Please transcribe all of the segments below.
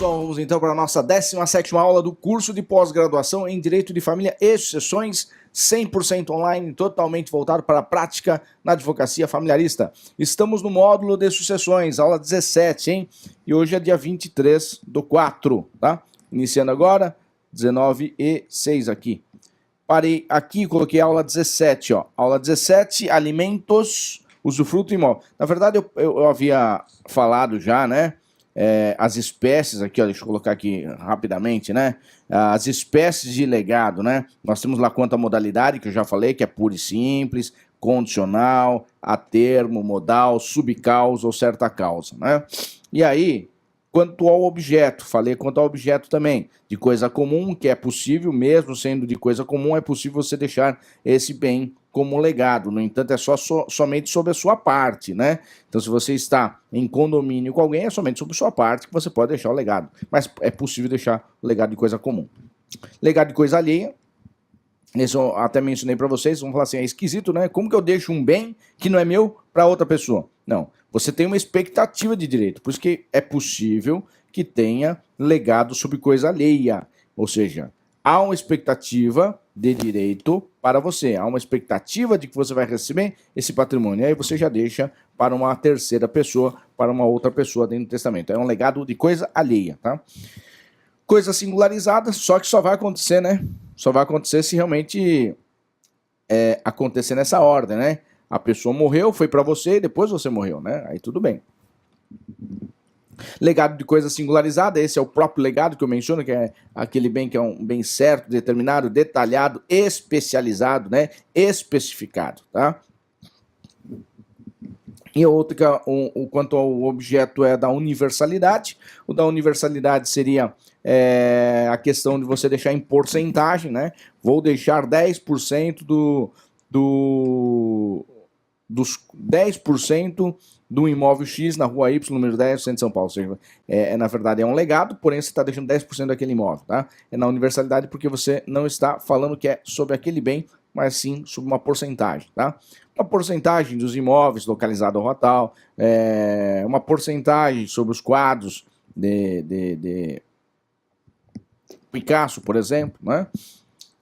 pessoal, vamos então para a nossa 17ª aula do curso de pós-graduação em Direito de Família e Sucessões, 100% online, totalmente voltado para a prática na advocacia familiarista. Estamos no módulo de sucessões, aula 17, hein? E hoje é dia 23/4, tá? Iniciando agora, 19:06 aqui. Parei aqui e coloquei a aula 17, ó. Aula 17, alimentos, usufruto imóvel. Na verdade, eu havia falado já, né? As espécies aqui, ó, deixa eu colocar aqui rapidamente, né? As espécies de legado, né? Nós temos lá quanto à modalidade, que eu já falei, que é pura e simples, condicional, a termo, modal, subcausa ou certa causa, né? E aí, quanto ao objeto, falei quanto ao objeto também, de coisa comum, que é possível, mesmo sendo de coisa comum, é possível você deixar esse bem como legado. No entanto, é somente sobre a sua parte, né? Então, se você está em condomínio com alguém, é somente sobre a sua parte que você pode deixar o legado. Mas é possível deixar o legado de coisa comum. Legado de coisa alheia, isso eu até mencionei para vocês, vamos falar assim, é esquisito, né? Como que eu deixo um bem que não é meu para outra pessoa? Não, você tem uma expectativa de direito, por isso que é possível que tenha legado sobre coisa alheia, ou seja, há uma expectativa de direito para você, há uma expectativa de que você vai receber esse patrimônio, aí você já deixa para uma terceira pessoa, para uma outra pessoa dentro do testamento, é um legado de coisa alheia, tá? Coisa singularizada, só que só vai acontecer, né? Só vai acontecer se realmente acontecer nessa ordem, né? A pessoa morreu, foi para você e depois você morreu, né? Aí tudo bem. Legado de coisa singularizada, esse é o próprio legado que eu menciono, que é aquele bem que é um bem certo, determinado, detalhado, especializado, né? Especificado, tá? E outro que quanto ao objeto é da universalidade. O da universalidade seria a questão de você deixar em porcentagem, né? Vou deixar 10% dos 10% do imóvel X na rua Y, número 10, centro de São Paulo. Ou seja, na verdade é um legado, porém você está deixando 10% daquele imóvel, tá? É na universalidade porque você não está falando que é sobre aquele bem, mas sim sobre uma porcentagem, tá? Uma porcentagem dos imóveis localizados ao rotal, uma porcentagem sobre os quadros de Picasso, por exemplo, né?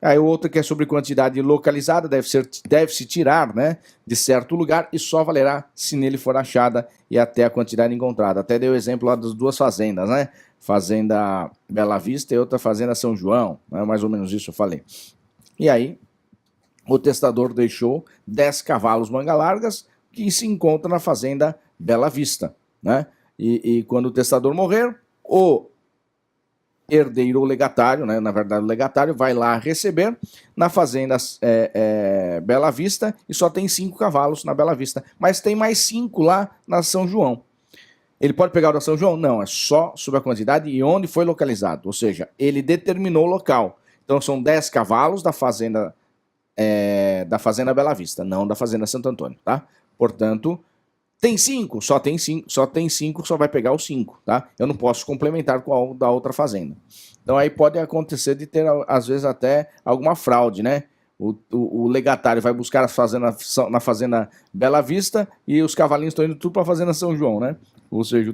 Aí outra que é sobre quantidade localizada, deve-se tirar, né, de certo lugar e só valerá se nele for achada e até a quantidade encontrada. Até dei o exemplo lá das duas fazendas, né? Fazenda Bela Vista e outra Fazenda São João, né? Mais ou menos isso eu falei. E aí, o testador deixou 10 cavalos manga largas que se encontra na Fazenda Bela Vista, né? E quando o testador morrer, o herdeiro ou legatário, né? Na verdade o legatário vai lá receber na Fazenda Bela Vista e só tem 5 cavalos na Bela Vista, mas tem mais 5 lá na São João. Ele pode pegar o da São João? Não, é só sobre a quantidade e onde foi localizado, ou seja, ele determinou o local. Então são 10 cavalos da Fazenda Bela Vista, não da Fazenda Santo Antônio, tá? Portanto, tem 5, só tem 5, só vai pegar os 5, tá? Eu não posso complementar com a da outra fazenda. Então aí pode acontecer de ter, às vezes, até alguma fraude, né? O legatário vai buscar na Fazenda Bela Vista e os cavalinhos estão indo tudo para a Fazenda São João, né? Ou seja,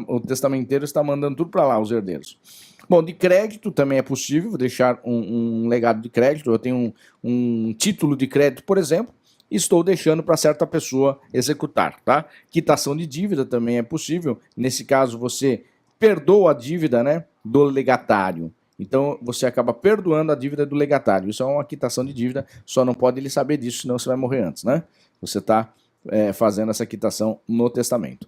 o testamenteiro está mandando tudo para lá, os herdeiros. Bom, de crédito também é possível deixar um legado de crédito. Eu tenho um título de crédito, por exemplo, e estou deixando para certa pessoa executar, tá? Quitação de dívida também é possível. Nesse caso, você perdoa a dívida, né, do legatário. Então, você acaba perdoando a dívida do legatário. Isso é uma quitação de dívida, só não pode ele saber disso, senão você vai morrer antes, né? Você está fazendo essa quitação no testamento.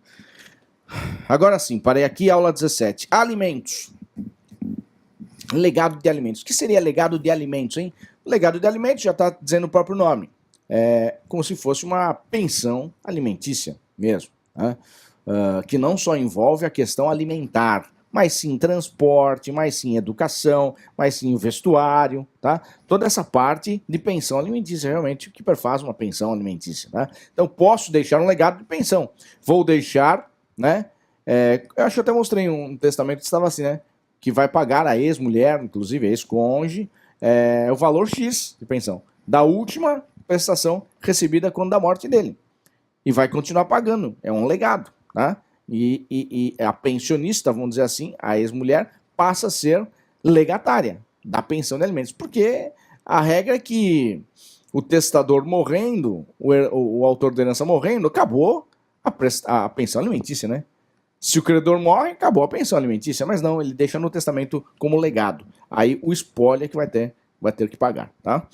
Agora sim, parei aqui, aula 17. Alimentos. Legado de alimentos. O que seria legado de alimentos, hein? Legado de alimentos já está dizendo o próprio nome. Como se fosse uma pensão alimentícia mesmo, né? Que não só envolve a questão alimentar, mas sim transporte, mas sim educação, mas sim vestuário, tá? Toda essa parte de pensão alimentícia, realmente, o que perfaz uma pensão alimentícia, tá? Então, posso deixar um legado de pensão. Vou deixar, né? Eu acho que eu até mostrei um testamento que estava assim, né? Que vai pagar a ex-mulher, inclusive a ex-cônjuge, o valor X de pensão da última prestação recebida quando da morte dele. E vai continuar pagando. É um legado, tá? E a pensionista, vamos dizer assim, a ex-mulher, passa a ser legatária da pensão de alimentos, porque a regra é que o testador morrendo, o autor da herança morrendo, acabou a pensão alimentícia, né? Se o credor morre, acabou a pensão alimentícia, mas não, ele deixa no testamento como legado. Aí o espólio é que vai ter que pagar, tá?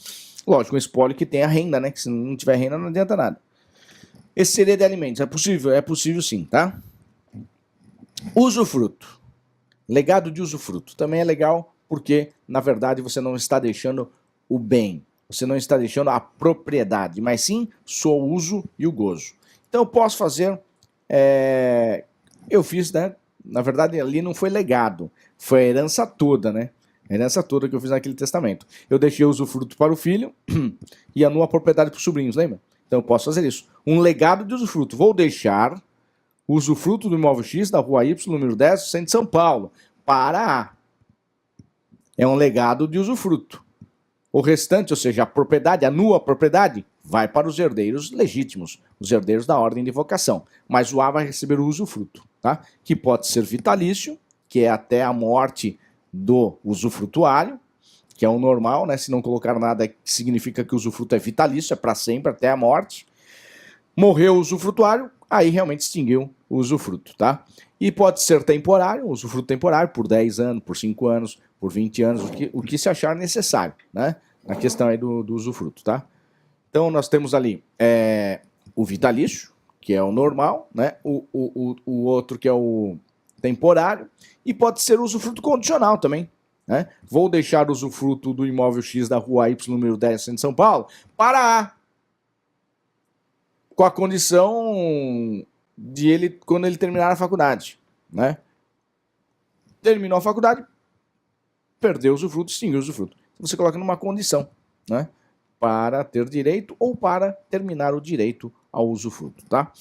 Lógico, um espólio que tenha renda, né? Que se não tiver renda não adianta nada. Esse seria de alimentos, é possível sim, tá? Usufruto. Legado de usufruto. Também é legal porque, na verdade, você não está deixando o bem. Você não está deixando a propriedade, mas sim só o uso e o gozo. Então eu posso fazer... eu fiz, né? Na verdade, ali não foi legado. Foi a herança toda, né? A herança toda que eu fiz naquele testamento. Eu deixei o usufruto para o filho e a nua propriedade para os sobrinhos, lembra? Então eu posso fazer isso. Um legado de usufruto. Vou deixar o usufruto do imóvel X da rua Y, número 10, centro de São Paulo, para A. É um legado de usufruto. O restante, ou seja, a propriedade, a nua propriedade, vai para os herdeiros legítimos, os herdeiros da ordem de vocação. Mas o A vai receber o usufruto, tá? Que pode ser vitalício, que é até a morte do usufrutuário, que é o normal, né? Se não colocar nada, significa que o usufruto é vitalício, é para sempre, até a morte. Morreu o usufrutuário, aí realmente extinguiu o usufruto, tá? E pode ser temporário, usufruto temporário, por 10 anos, por 5 anos, por 20 anos, o que se achar necessário, né? Na questão aí do usufruto, tá? Então nós temos ali o vitalício, que é o normal, né? O outro que é o temporário, e pode ser o usufruto condicional também, né? Vou deixar o usufruto do imóvel X da rua Y, número 10, centro de São Paulo, para A, com a condição de ele, quando ele terminar a faculdade, né? Terminou a faculdade, perdeu o usufruto, extinguiu o usufruto. Você coloca numa condição, né? Para ter direito ou para terminar o direito ao usufruto, tá?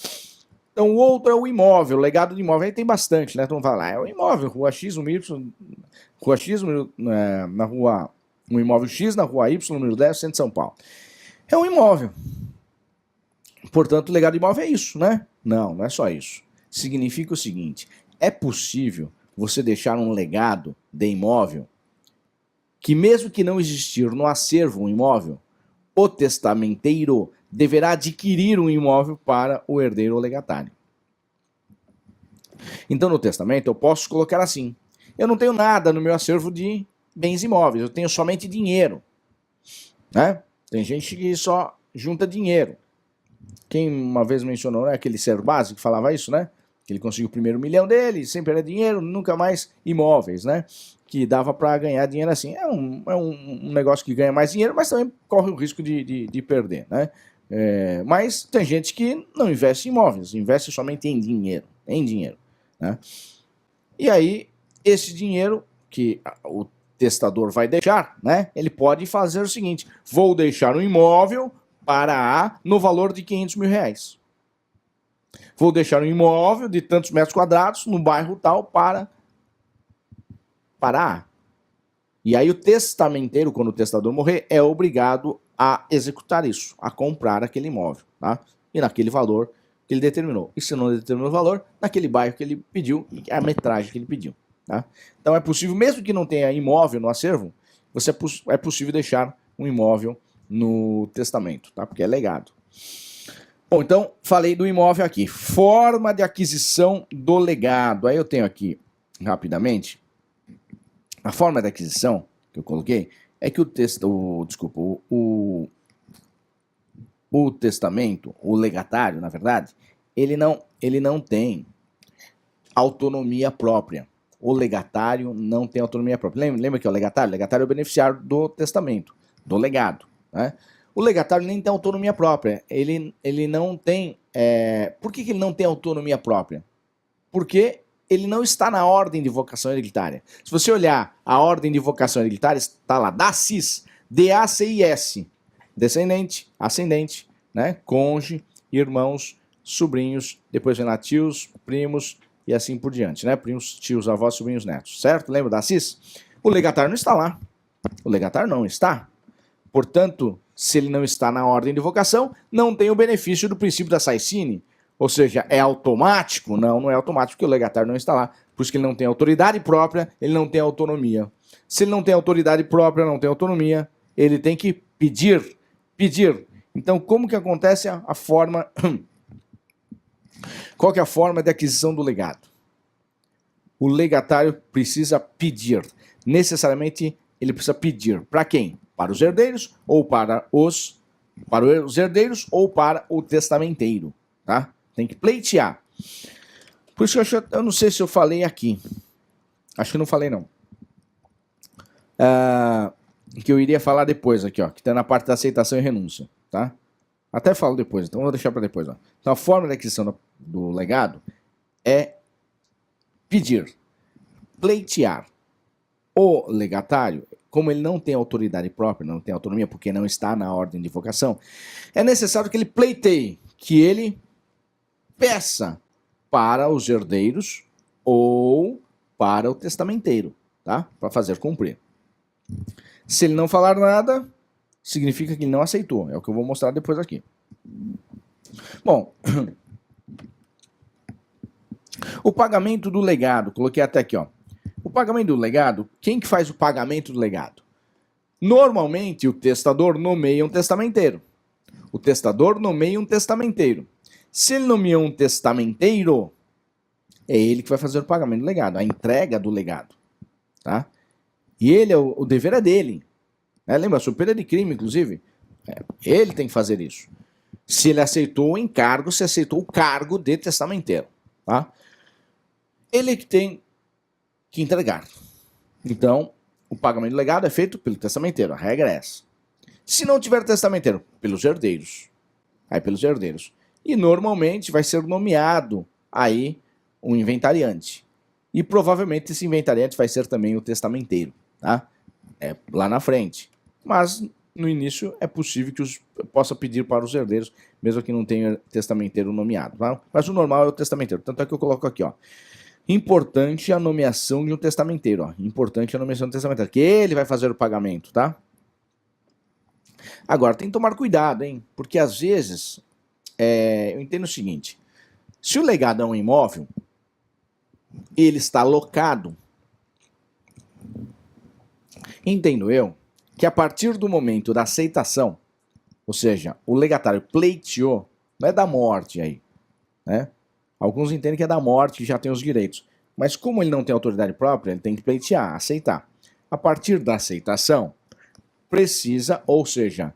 Então o outro é o imóvel, o legado de imóvel. Aí tem bastante, né? Então fala, é o imóvel, rua X, Y, rua X, na rua, um imóvel X na rua Y, número 10, centro de São Paulo. É um imóvel. Portanto, o legado de imóvel é isso, né? Não, não é só isso. Significa o seguinte, é possível você deixar um legado de imóvel que mesmo que não existir no acervo um imóvel, o testamenteiro deverá adquirir um imóvel para o herdeiro ou legatário. Então, no testamento, eu posso colocar assim, eu não tenho nada no meu acervo de bens imóveis, eu tenho somente dinheiro, né? Tem gente que só junta dinheiro. Quem uma vez mencionou, né, aquele ser básico que falava isso, né? Que ele conseguiu o primeiro milhão dele, sempre era dinheiro, nunca mais imóveis, né? Que dava para ganhar dinheiro assim. É um negócio que ganha mais dinheiro, mas também corre o risco de perder, né? Mas tem gente que não investe em imóveis, investe somente em dinheiro, né? E aí, esse dinheiro que o testador vai deixar, né? Ele pode fazer o seguinte, vou deixar um imóvel para A no valor de 500 mil reais. Vou deixar um imóvel de tantos metros quadrados no bairro tal para A. E aí o testamenteiro, quando o testador morrer, é obrigado a executar isso, a comprar aquele imóvel, tá? E naquele valor que ele determinou. E se não determinou o valor, naquele bairro que ele pediu, a metragem que ele pediu, tá? Então é possível, mesmo que não tenha imóvel no acervo, é possível deixar um imóvel no testamento, tá? Porque é legado. Bom, então, falei do imóvel aqui. Forma de aquisição do legado. Aí eu tenho aqui, rapidamente, a forma de aquisição que eu coloquei é que o testamento, o legatário, na verdade, ele não tem autonomia própria. O legatário não tem autonomia própria. Lembra que é o legatário? O legatário é o beneficiário do testamento, do legado, né? O legatário nem tem autonomia própria. Ele não tem... Por que ele não tem autonomia própria? Porque ele não está na ordem de vocação hereditária. Se você olhar a ordem de vocação hereditária, está lá, DACIS, D-A-C-I-S, descendente, ascendente, né? Cônjuge, irmãos, sobrinhos, depois vem lá tios, primos e assim por diante, né? Primos, tios, avós, sobrinhos, netos, certo? Lembra da DACIS? O legatário não está lá. O legatário não está. Portanto, se ele não está na ordem de vocação, não tem o benefício do princípio da Saicine, Ou seja, é automático? Não, não é automático, porque o legatário não está lá. Por isso que ele não tem autoridade própria, ele não tem autonomia. Se ele não tem autoridade própria, não tem autonomia, ele tem que pedir. Pedir. Então, como que acontece a forma... Qual que é a forma de aquisição do legado? O legatário precisa pedir. Necessariamente, ele precisa pedir. Para quem? Para os herdeiros ou para os herdeiros ou para o testamenteiro, tá? Tem que pleitear. Por isso que eu não sei se eu falei aqui. Acho que não falei, não. Que eu iria falar depois aqui, ó. Que está na parte da aceitação e renúncia, tá? Até falo depois, então vou deixar para depois, ó. Então a forma de aquisição do legado é pedir, pleitear. O legatário, como ele não tem autoridade própria, não tem autonomia, porque não está na ordem de vocação, é necessário que ele pleiteie, que ele peça para os herdeiros ou para o testamenteiro, tá? Para fazer cumprir. Se ele não falar nada, significa que ele não aceitou. É o que eu vou mostrar depois aqui. Bom, o pagamento do legado, coloquei até aqui, ó. O pagamento do legado, quem que faz o pagamento do legado? Normalmente o testador nomeia um testamenteiro. O testador nomeia um testamenteiro. Se ele nomeia um testamenteiro, é ele que vai fazer o pagamento do legado, a entrega do legado, tá? E ele, o dever é dele. Lembra, sob pena de crime, inclusive. Ele tem que fazer isso. Se ele aceitou o encargo, se aceitou o cargo de testamenteiro, tá? Ele que tem que entregar. Então, o pagamento do legado é feito pelo testamenteiro, a regra é essa. Se não tiver testamenteiro, pelos herdeiros. Aí pelos herdeiros. E normalmente vai ser nomeado aí um inventariante. E provavelmente esse inventariante vai ser também o testamenteiro, tá? Lá na frente. Mas no início é possível que possa pedir para os herdeiros, mesmo que não tenha testamenteiro nomeado, tá? Mas o normal é o testamenteiro. Tanto é que eu coloco aqui, ó. Importante a nomeação de um testamenteiro, ó. Importante a nomeação do testamenteiro, que ele vai fazer o pagamento, tá? Agora, tem que tomar cuidado, hein? Porque às vezes, eu entendo o seguinte, se o legado é um imóvel, ele está locado, entendo eu, que a partir do momento da aceitação, ou seja, o legatário pleiteou, não é da morte aí, né? Alguns entendem que é da morte, que já tem os direitos. Mas como ele não tem autoridade própria, ele tem que pleitear, aceitar. A partir da aceitação, precisa, ou seja,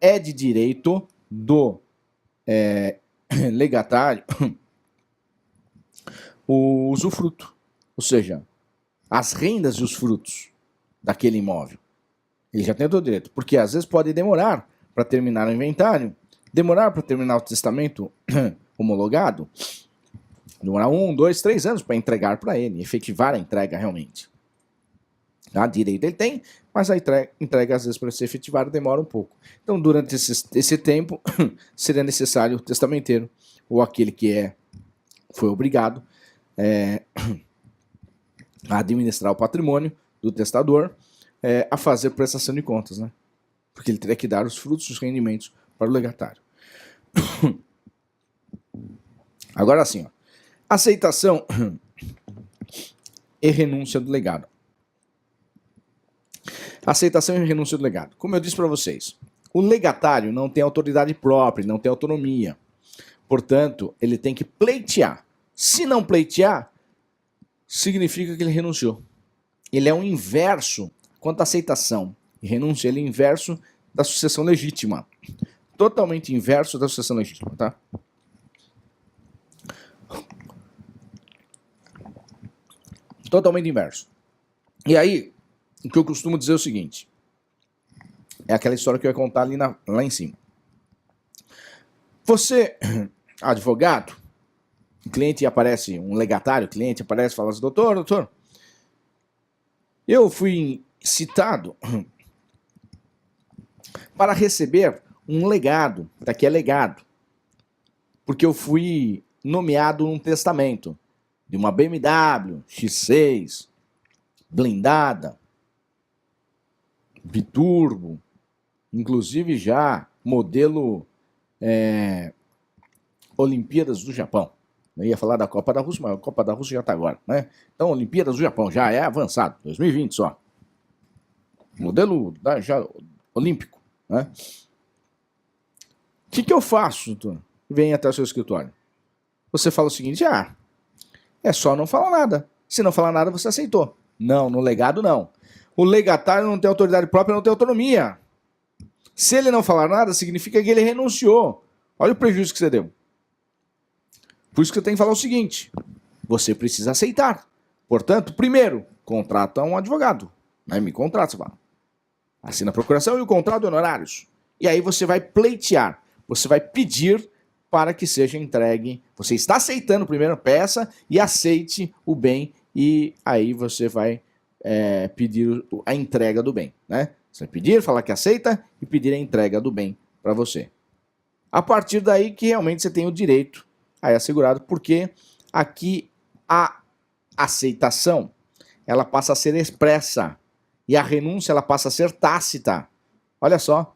é de direito do legatário o usufruto. Ou seja, as rendas e os frutos daquele imóvel. Ele já tem todo o direito. Porque às vezes pode demorar para terminar o inventário, demorar para terminar o testamento homologado, demorar 1, 2, 3 anos para entregar para ele, efetivar a entrega realmente. A direito ele tem, mas a entrega às vezes para ser efetivada demora um pouco. Então durante esse tempo seria necessário o testamenteiro, ou aquele que foi obrigado a administrar o patrimônio do testador, a fazer prestação de contas, né? Porque ele teria que dar os frutos, os rendimentos para o legatário. Agora sim, ó. Aceitação e renúncia do legado. Aceitação e renúncia do legado. Como eu disse para vocês, o legatário não tem autoridade própria, não tem autonomia. Portanto, ele tem que pleitear. Se não pleitear, significa que ele renunciou. Ele é um inverso, quanto à aceitação e renúncia, ele é inverso da sucessão legítima. Totalmente inverso da sucessão legítima, tá? Totalmente inverso. E aí, o que eu costumo dizer é o seguinte. É aquela história que eu ia contar ali lá em cima. Você, advogado, o cliente aparece, um legatário, o cliente aparece e fala assim, doutor, eu fui citado para receber um legado, daqui é legado, porque eu fui nomeado num testamento de uma BMW X6, blindada, biturbo, inclusive já modelo Olimpíadas do Japão. Eu ia falar da Copa da Rússia, mas a Copa da Rússia já está agora, né? Então, Olimpíadas do Japão já é avançado, 2020 só. Modelo já olímpico, né? O que eu faço, doutor? Vem até o seu escritório. Você fala o seguinte, é só não falar nada. Se não falar nada, você aceitou. Não, no legado não. O legatário não tem autoridade própria, não tem autonomia. Se ele não falar nada, significa que ele renunciou. Olha o prejuízo que você deu. Por isso que eu tenho que falar o seguinte, você precisa aceitar. Portanto, primeiro, contrata um advogado. Né? Me contrata, você fala. Assina a procuração e o contrato de honorários. E aí você vai pleitear. Você vai pedir para que seja entregue. Você está aceitando primeiro a peça e aceite o bem. E aí você vai pedir a entrega do bem. Né? Você vai pedir, falar que aceita e pedir a entrega do bem para você. A partir daí que realmente você tem o direito aí assegurado, porque aqui a aceitação ela passa a ser expressa e a renúncia ela passa a ser tácita. Olha só.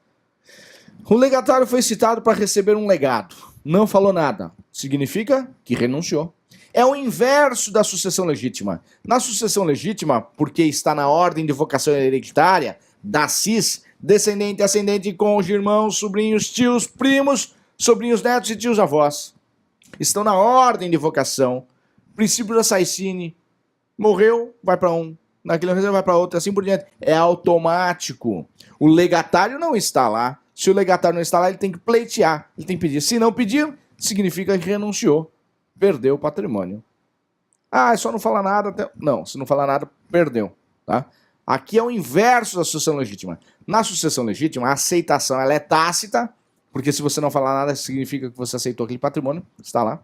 O legatário foi citado para receber um legado. Não falou nada. Significa que renunciou. É o inverso da sucessão legítima. Na sucessão legítima, porque está na ordem de vocação hereditária, da cis, descendente, ascendente, cônjuge, irmãos, sobrinhos, tios, primos, sobrinhos, netos e tios avós. Estão na ordem de vocação. Princípio da Saicine. Morreu, vai para um. Naquele reserva vai para outro, assim por diante. É automático. O legatário não está lá. Se o legatário não está lá, ele tem que pleitear. Ele tem que pedir. Se não pedir, significa que renunciou. Perdeu o patrimônio. É só não falar nada. Não, se não falar nada, perdeu. Tá? Aqui é o inverso da sucessão legítima. Na sucessão legítima, a aceitação ela é tácita, porque se você não falar nada, significa que você aceitou aquele patrimônio, está lá.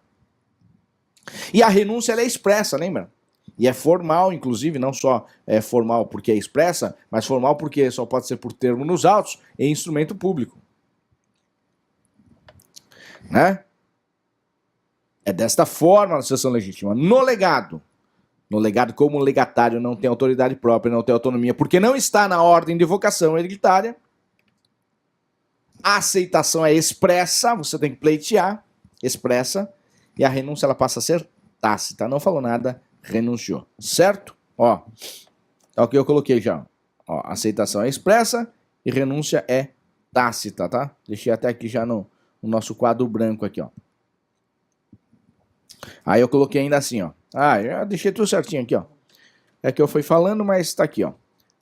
E a renúncia ela é expressa, lembra? E é formal, inclusive, não só é formal porque é expressa, mas formal porque só pode ser por termo nos autos e instrumento público. Né? É desta forma a sucessão legítima. No legado, como o legatário não tem autoridade própria, não tem autonomia, porque não está na ordem de vocação hereditária, a aceitação é expressa, você tem que pleitear, expressa, e a renúncia ela passa a ser tácita. Não falou nada, renunciou. Certo? Ó, tá o que eu coloquei já. Ó, aceitação é expressa e renúncia é tácita, tá? Deixei até aqui já no nosso quadro branco aqui, ó. Aí eu coloquei ainda assim, ó. Já deixei tudo certinho aqui, ó. É que eu fui falando, mas tá aqui, ó.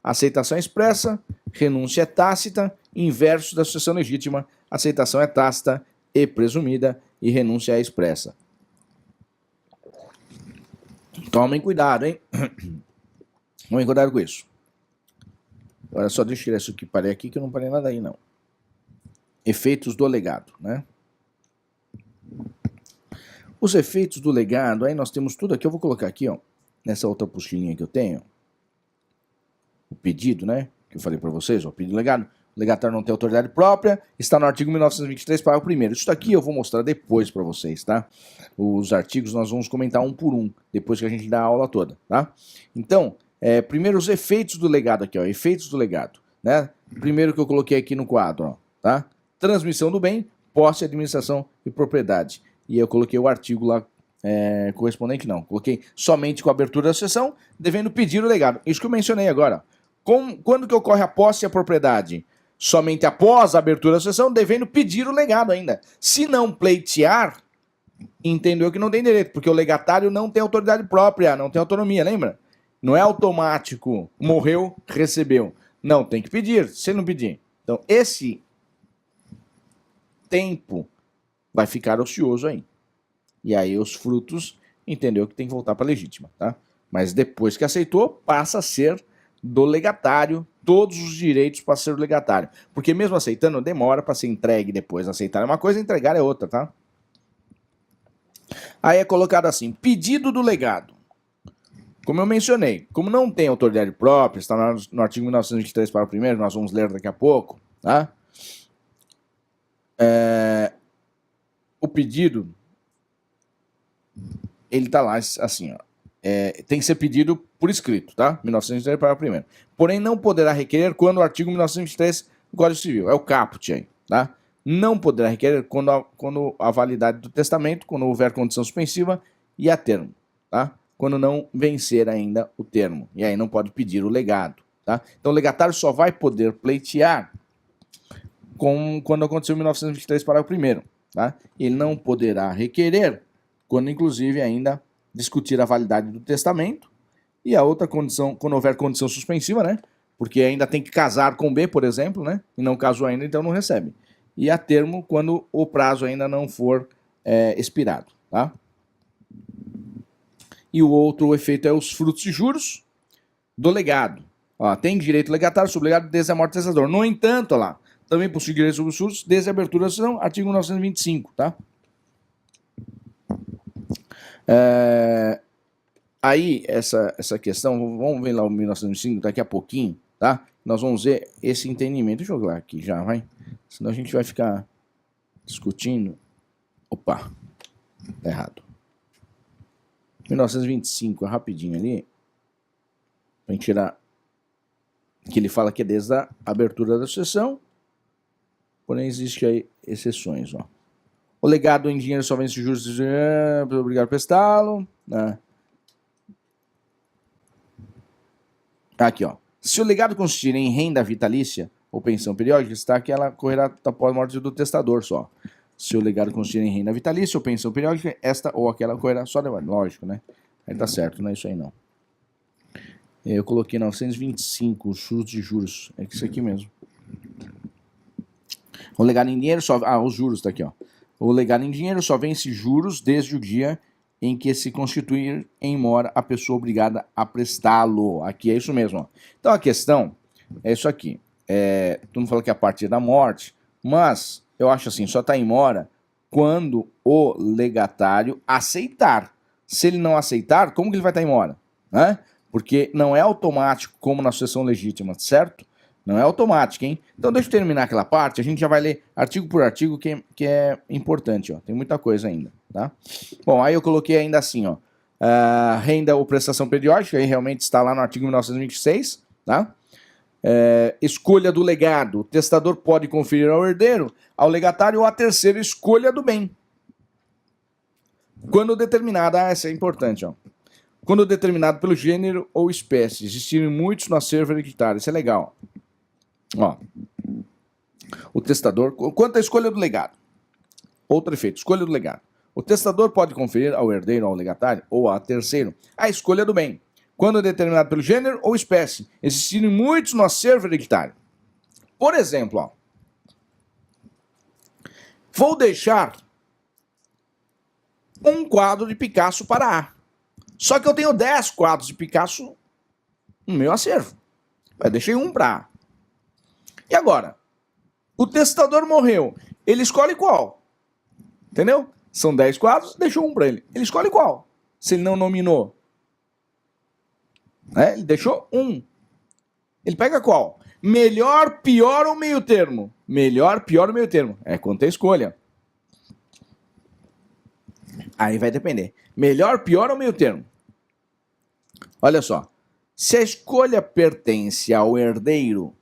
Aceitação é expressa, renúncia é tácita, inverso da sucessão legítima, aceitação é tácita e presumida e renúncia é expressa. Tomem cuidado, hein? Tomem cuidado com isso. Agora só deixa eu tirar isso que parei aqui, que eu não parei nada aí, não. Efeitos do legado, né? Os efeitos do legado, aí nós temos tudo aqui, eu vou colocar aqui, ó, nessa outra apostilinha que eu tenho, o pedido, né, que eu falei para vocês, ó, o pedido do legado, o legatário não tem autoridade própria, está no artigo 1923, parágrafo 1º. Isso daqui eu vou mostrar depois para vocês, tá? Os artigos nós vamos comentar um por um, depois que a gente dá a aula toda, tá? Então, primeiro os efeitos do legado aqui, ó, efeitos do legado, né? Primeiro que eu coloquei aqui no quadro, ó, tá? Transmissão do bem, posse, administração e propriedade. E eu coloquei o artigo lá correspondente, não. Coloquei somente com a abertura da sessão, devendo pedir o legado. Isso que eu mencionei agora. Quando que ocorre a posse e a propriedade? Somente após a abertura da sessão, devendo pedir o legado ainda. Se não pleitear, entendeu que não tem direito, porque o legatário não tem autoridade própria, não tem autonomia, lembra? Não é automático, morreu, recebeu. Não, tem que pedir, se não pedir. Então, esse tempo vai ficar ocioso aí. E aí os frutos, entendeu que tem que voltar para a legítima, tá? Mas depois que aceitou, passa a ser do legatário, todos os direitos para ser do legatário. Porque mesmo aceitando, demora para ser entregue depois. Aceitar é uma coisa, entregar é outra, tá? Aí é colocado assim, pedido do legado. Como eu mencionei, como não tem autoridade própria, está no artigo 1923, parágrafo 1º, nós vamos ler daqui a pouco, tá? O pedido, ele está lá assim, ó. Tem que ser pedido por escrito, tá? 1923, parágrafo 1º. Porém, não poderá requerer quando o artigo 1923 do Código Civil. É o caput aí, tá? não poderá requerer quando a validade do testamento, quando houver condição suspensiva e a termo, tá? Quando não vencer ainda o termo. E aí não pode pedir o legado, tá? Então o legatário só vai poder pleitear quando aconteceu em 1923, parágrafo 1º, tá? Ele não poderá requerer quando, inclusive, ainda discutir a validade do testamento e a outra condição, quando houver condição suspensiva, né? Porque ainda tem que casar com B, por exemplo, né? E não casou ainda, então não recebe. E a termo quando o prazo ainda não for expirado, tá? E o outro efeito é os frutos e juros do legado. Ó, tem direito legatário sobre o legado desde a morte do testador. No entanto, ó lá, também possui direito sobre os juros desde a abertura da sucessão, artigo 1925, tá? Aí, essa questão, vamos ver lá o 1925 daqui a pouquinho, tá? Nós vamos ver esse entendimento. Deixa eu jogar aqui já, vai? Senão a gente vai ficar discutindo. Opa, tá errado. 1925, é rapidinho ali. Pra gente tirar. Que ele fala que é desde a abertura da sucessão. Porém, existem aí exceções, ó. O legado em dinheiro só vence juros obrigado a prestá-lo. Né? Aqui, ó. Se o legado consistir em renda vitalícia ou pensão periódica, está que ela correrá após a morte do testador só. Se o legado consistir em renda vitalícia ou pensão periódica, esta ou aquela correrá só de... Lógico, né? Aí tá certo, não é isso aí não. Eu coloquei 925, os juros de juros. É isso aqui mesmo. O legado em dinheiro só... Ah, os juros tá aqui, ó. O legado em dinheiro só vence juros desde o dia em que se constituir em mora a pessoa obrigada a prestá-lo. Aqui é isso mesmo, ó. Então a questão é isso aqui. Tu não falou que é a partir da morte, mas eu acho assim, só está em mora quando o legatário aceitar. Se ele não aceitar, como que ele vai estar em mora? Né? Porque não é automático como na sucessão legítima, certo? Não é automático, hein? Então deixa eu terminar aquela parte, a gente já vai ler artigo por artigo, que é importante, ó. Tem muita coisa ainda, tá? Bom, aí eu coloquei ainda assim, ó. Renda ou prestação periódica, aí realmente está lá no artigo 1926, tá? Escolha do legado. O testador pode conferir ao herdeiro, ao legatário ou à terceira escolha do bem. Quando determinada, essa é importante, ó. Quando determinado pelo gênero ou espécie, existirem muitos no acervo hereditário, isso é legal. Ó, o testador, quanto à escolha do legado, outro efeito, escolha do legado. O testador pode conferir ao herdeiro, ao legatário ou a terceiro a escolha do bem, quando determinado pelo gênero ou espécie, existirem muitos no acervo hereditário. Por exemplo, ó, vou deixar um quadro de Picasso para A. Só que eu tenho 10 quadros de Picasso no meu acervo. Eu deixei um para A. E agora? O testador morreu. Ele escolhe qual? Entendeu? São 10 quadros, deixou um para ele. Ele escolhe qual? Se ele não nominou. Ele deixou um. Ele pega qual? Melhor, pior ou meio termo? Melhor, pior ou meio termo? É quanto a escolha. Aí vai depender. Melhor, pior ou meio termo? Olha só. Se a escolha pertence ao herdeiro,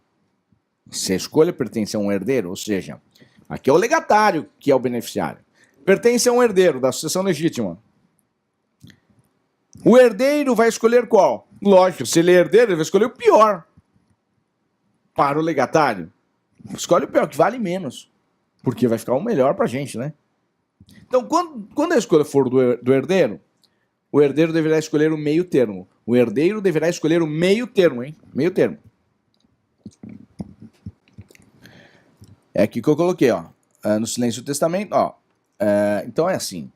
se a escolha pertence a um herdeiro, ou seja, aqui é o legatário que é o beneficiário, pertence a um herdeiro da sucessão legítima. O herdeiro vai escolher qual? Lógico, se ele é herdeiro, ele vai escolher o pior. Para o legatário, escolhe o pior, que vale menos. Porque vai ficar o melhor pra gente, né? Então, quando a escolha for do herdeiro, o herdeiro deverá escolher o meio termo. O herdeiro deverá escolher o meio termo, hein? Meio termo. É aqui que eu coloquei, ó. No silêncio do testamento, ó. Então é assim.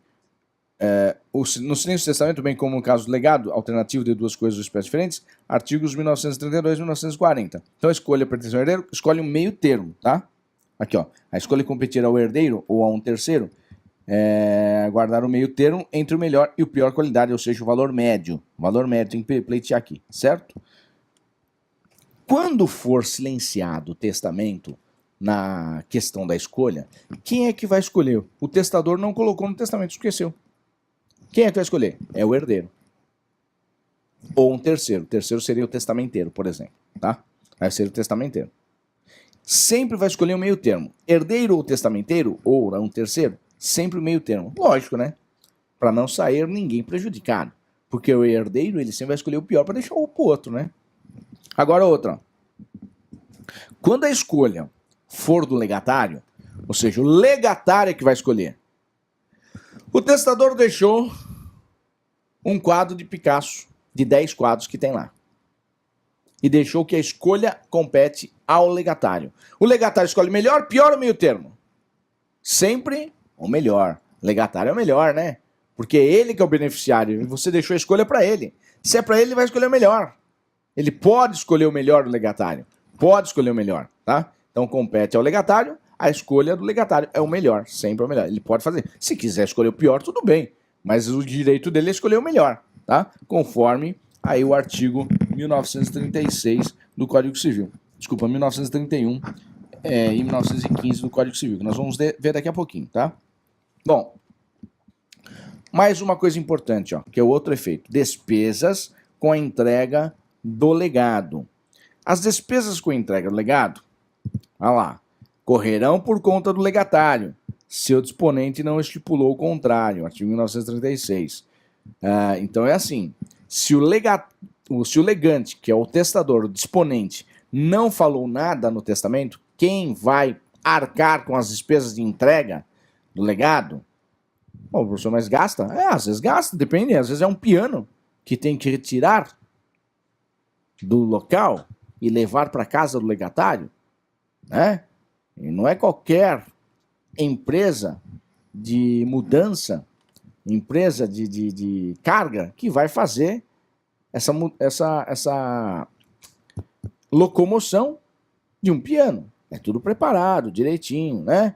No silêncio do testamento, bem como no caso do legado alternativo de duas coisas ou espécies diferentes, artigos 1932 e 1940. Então a escolha pertence ao herdeiro, escolhe um meio termo, tá? Aqui, ó. A escolha competir ao herdeiro ou a um terceiro guardar o meio termo entre o melhor e o pior qualidade, ou seja, o valor médio. O valor médio tem que pleitear aqui, certo? Quando for silenciado o testamento na questão da escolha, quem é que vai escolher? O testador não colocou no testamento, esqueceu. Quem é que vai escolher? É o herdeiro. Ou um terceiro. O terceiro seria o testamenteiro, por exemplo. Tá? Vai ser o testamenteiro. sempre vai escolher o meio termo. Herdeiro ou testamenteiro, ou um terceiro, sempre o meio termo. Lógico, né? Para não sair ninguém prejudicado. Porque o herdeiro, ele sempre vai escolher o pior para deixar o outro, né? Agora outra. Quando a escolha for do legatário, ou seja, o legatário é que vai escolher. O testador deixou um quadro de Picasso, de 10 quadros que tem lá. E deixou que a escolha compete ao legatário. O legatário escolhe melhor, pior ou meio termo? Sempre o melhor. O legatário é o melhor, né? Porque é ele que é o beneficiário e você deixou a escolha para ele. Se é para ele, ele vai escolher o melhor. Ele pode escolher o melhor do legatário. Pode escolher o melhor, tá? Então compete ao legatário, a escolha do legatário é o melhor, sempre é o melhor. Ele pode fazer. Se quiser escolher o pior, tudo bem. Mas o direito dele é escolher o melhor, tá? Conforme aí o artigo 1936 do Código Civil. Desculpa, 1931 e 1915 do Código Civil, que nós vamos ver daqui a pouquinho, tá? Bom, mais uma coisa importante, ó, que é o outro efeito. Despesas com a entrega do legado. As despesas com a entrega do legado, olha lá, correrão por conta do legatário, se o disponente não estipulou o contrário, artigo 1936. Então é assim, se o legante, que é o testador, o disponente, não falou nada no testamento, quem vai arcar com as despesas de entrega do legado? Bom, professor, mas gasta? Às vezes gasta, depende, às vezes é um piano que tem que retirar do local e levar para casa do legatário, né? E não é qualquer empresa de mudança, empresa de carga que vai fazer essa locomoção de um piano. É tudo preparado, direitinho, né?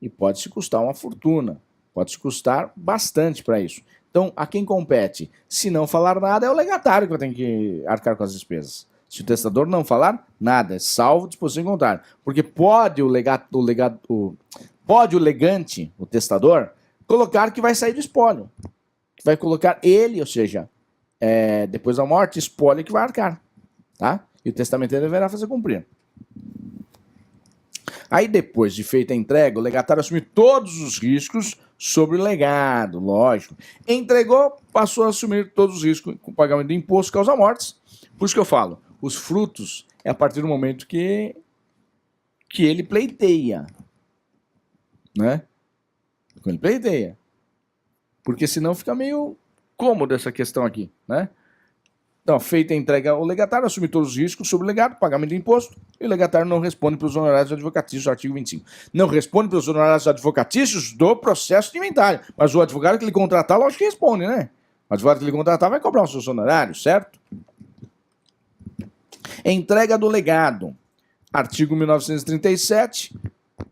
E pode se custar uma fortuna, pode se custar bastante para isso. Então, a quem compete, se não falar nada, é o legatário que tem que arcar com as despesas. Se o testador não falar, nada, é salvo disposição contrária. Porque pode o legante, o testador, colocar que vai sair do espólio. Que vai colocar ele, ou seja, depois da morte, espólio que vai arcar. Tá? E o testamenteiro deverá fazer cumprir. Aí, depois de feita a entrega, o legatário assume todos os riscos sobre o legado, lógico. Entregou, passou a assumir todos os riscos com o pagamento do imposto causa mortes. Por isso que eu falo, os frutos é a partir do momento que ele pleiteia, né? Quando ele pleiteia. Porque senão fica meio cômodo essa questão aqui, né? Então, feita a entrega, o legatário assume todos os riscos sobre o legado, pagamento de imposto, e o legatário não responde pelos honorários advocatícios, artigo 25. Não responde pelos honorários advocatícios do processo de inventário, mas o advogado que ele contratar, lógico que responde, né? O advogado que ele contratar vai cobrar os seus honorários, certo? Entrega do legado, artigo 1937,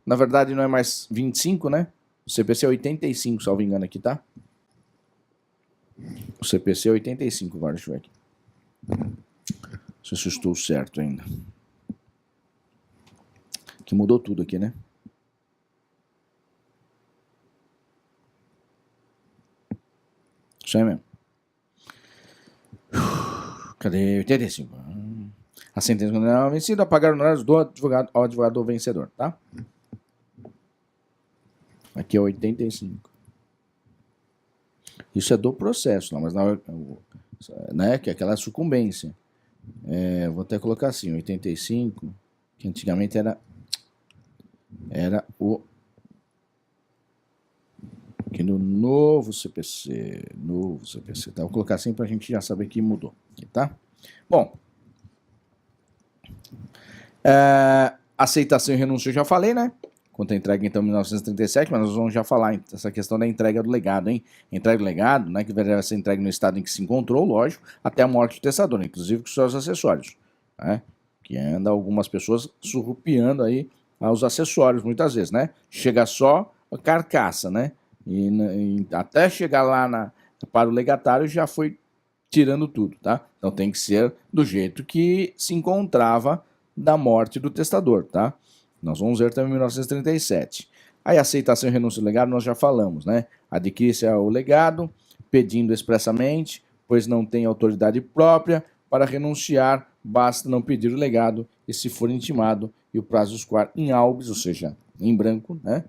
na verdade não é mais 25, né? O CPC é 85, salvo engano aqui, tá? O CPC é 85, agora deixa eu ver aqui. Não sei se eu estou certo ainda. Que mudou tudo aqui, né? Isso aí mesmo. Cadê? 85. A sentença condenável é vencida a pagar honorários do advogado ao advogado vencedor, tá? Aqui é 85. Isso é do processo, não, mas na hora, né, que é aquela sucumbência. Vou até colocar assim, 85, que antigamente era o aqui no novo CPC, tá? Vou colocar assim para a gente já saber que mudou, tá? Bom, aceitação e renúncia eu já falei, né? Quanto à entrega, então, em 1937, mas nós vamos já falar essa questão da entrega do legado, hein? Entrega do legado, né, que deverá ser entregue no estado em que se encontrou, lógico, até a morte do testador, inclusive com seus acessórios, né? Que anda algumas pessoas surrupiando aí os acessórios, muitas vezes, né? Chega só a carcaça, né? E até chegar lá para o legatário já foi tirando tudo, tá? Então tem que ser do jeito que se encontrava da morte do testador, tá? Nós vamos ver também em 1937. Aí aceitação e renúncia do legado nós já falamos, né? Adquire-se o legado, pedindo expressamente, pois não tem autoridade própria, para renunciar, basta não pedir o legado, e se for intimado, e o prazo escoar em albis, ou seja, em branco, né?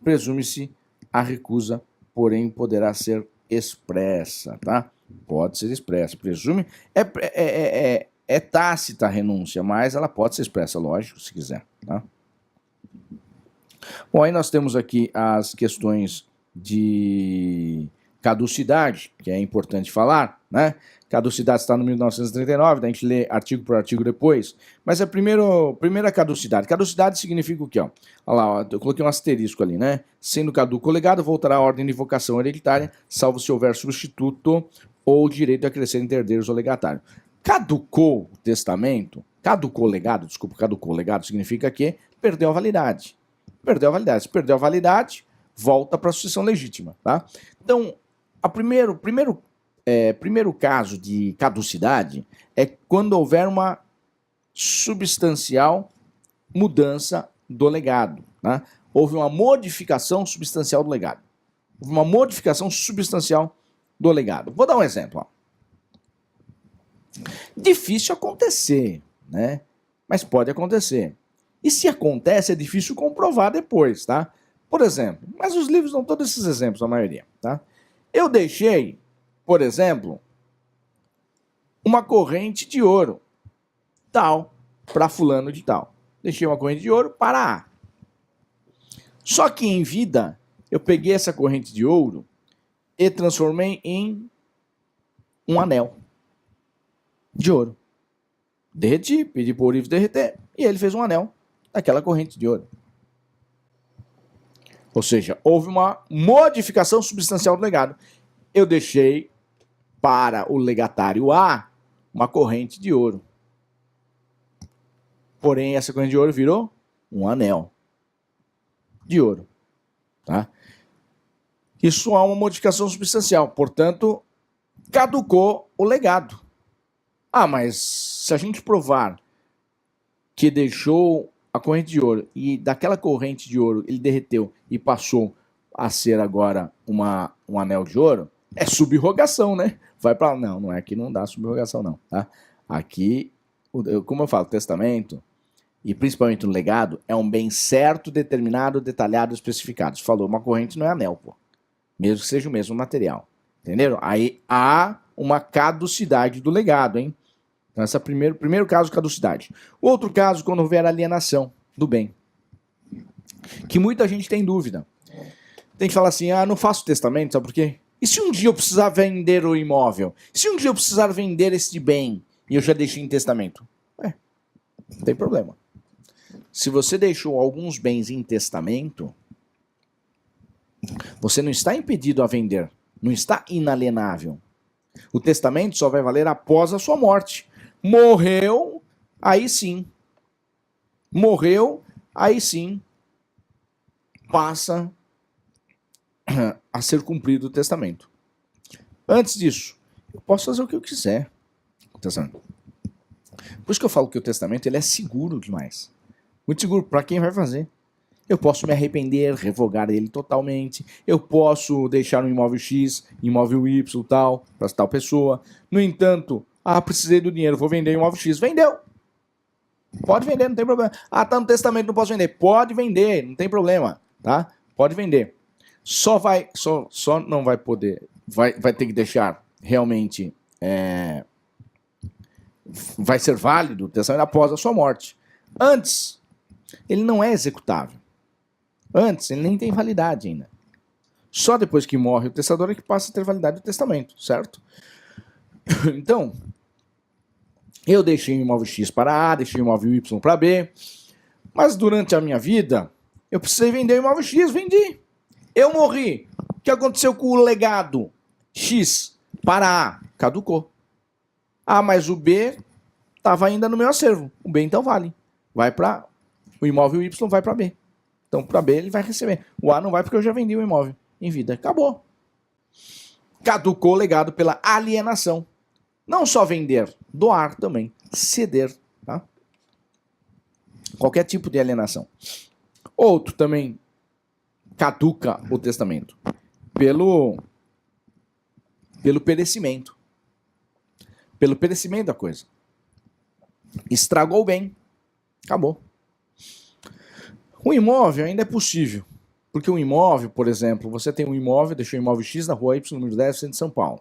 Presume-se a recusa, porém poderá ser expressa, tá? Pode ser expressa. Presume. É tácita a renúncia, mas ela pode ser expressa, lógico, se quiser, tá? Bom, aí nós temos aqui as questões de caducidade, que é importante falar, né? Caducidade está no 1939, a gente lê artigo por artigo depois. Mas a primeira caducidade. Caducidade significa o quê? Ó? Olha lá, ó, eu coloquei um asterisco ali, né? Sendo caduco o legado, voltará à ordem de invocação hereditária, salvo se houver substituto ou direito a crescer entre herdeiros ou legatário. Caducou o testamento, caducou o legado significa que perdeu a validade. Perdeu a validade. Se perdeu a validade, volta para a sucessão legítima, tá? Então, primeiro caso de caducidade é quando houver uma substancial mudança do legado, tá? Houve uma modificação substancial do legado. Houve uma modificação substancial do legado. Vou dar um exemplo. Ó. Difícil acontecer, né? Mas pode acontecer. E se acontece, é difícil comprovar depois, tá? Por exemplo, mas os livros dão todos esses exemplos, a maioria, tá? Eu deixei, por exemplo, uma corrente de ouro, tal, para fulano de tal. Deixei uma corrente de ouro para A. Só que em vida, eu peguei essa corrente de ouro e transformei em um anel de ouro. Derreti, pedi para o ourives derreter, e ele fez um anel daquela corrente de ouro. Ou seja, houve uma modificação substancial do legado. Eu deixei para o legatário A uma corrente de ouro. Porém, essa corrente de ouro virou um anel de ouro. Tá? Isso há uma modificação substancial. Portanto, caducou o legado. Ah, mas se a gente provar que deixou a corrente de ouro e daquela corrente de ouro ele derreteu e passou a ser agora um anel de ouro, é subrogação, né? Vai para não é que não dá subrogação não, tá? Aqui, como eu falo, testamento e principalmente o legado é um bem certo, determinado, detalhado, especificado. Você falou, uma corrente não é anel, pô. Mesmo que seja o mesmo material. Entenderam? Aí há uma caducidade do legado, hein? Então, esse é o primeiro caso de caducidade. O outro caso, quando houver alienação do bem. Que muita gente tem dúvida. Tem que falar assim, não faço testamento, sabe por quê? E se um dia eu precisar vender o imóvel? E se um dia eu precisar vender esse bem e eu já deixei em testamento? Não tem problema. Se você deixou alguns bens em testamento, você não está impedido a vender. Não está inalienável. O testamento só vai valer após a sua morte. Morreu, aí sim. Morreu, aí sim. Passa a ser cumprido o testamento. Antes disso, eu posso fazer o que eu quiser. Por isso que eu falo que o testamento ele é seguro demais. Muito seguro para quem vai fazer. Eu posso me arrepender, revogar ele totalmente. Eu posso deixar um imóvel X, imóvel Y, tal, para tal pessoa. No entanto, precisei do dinheiro, vou vender o imóvel X. Vendeu. Pode vender, não tem problema. Tá no testamento, não posso vender. Pode vender, não tem problema, tá? Pode vender. Só não vai poder, vai ter que deixar realmente, vai ser válido o testamento após a sua morte. Antes, ele não é executável. Antes, ele nem tem validade ainda. Só depois que morre o testador é que passa a ter validade o testamento, certo? Então, eu deixei o imóvel X para A, deixei o imóvel Y para B, mas durante a minha vida, eu precisei vender o imóvel X, vendi. Eu morri. O que aconteceu com o legado X para A? Caducou. Mas o B estava ainda no meu acervo. O B então vale. Vai para o imóvel Y, vai para B. Então, para B ele vai receber. O A não vai porque eu já vendi o imóvel em vida. Acabou. Caducou o legado pela alienação. Não só vender, doar também. Ceder. Tá? Qualquer tipo de alienação. Outro também caduca o testamento. Pelo perecimento. Pelo perecimento da coisa. Estragou o bem. Acabou. O imóvel ainda é possível. Porque o imóvel, por exemplo, você tem um imóvel, deixou o imóvel X na rua Y, número 10, centro de São Paulo.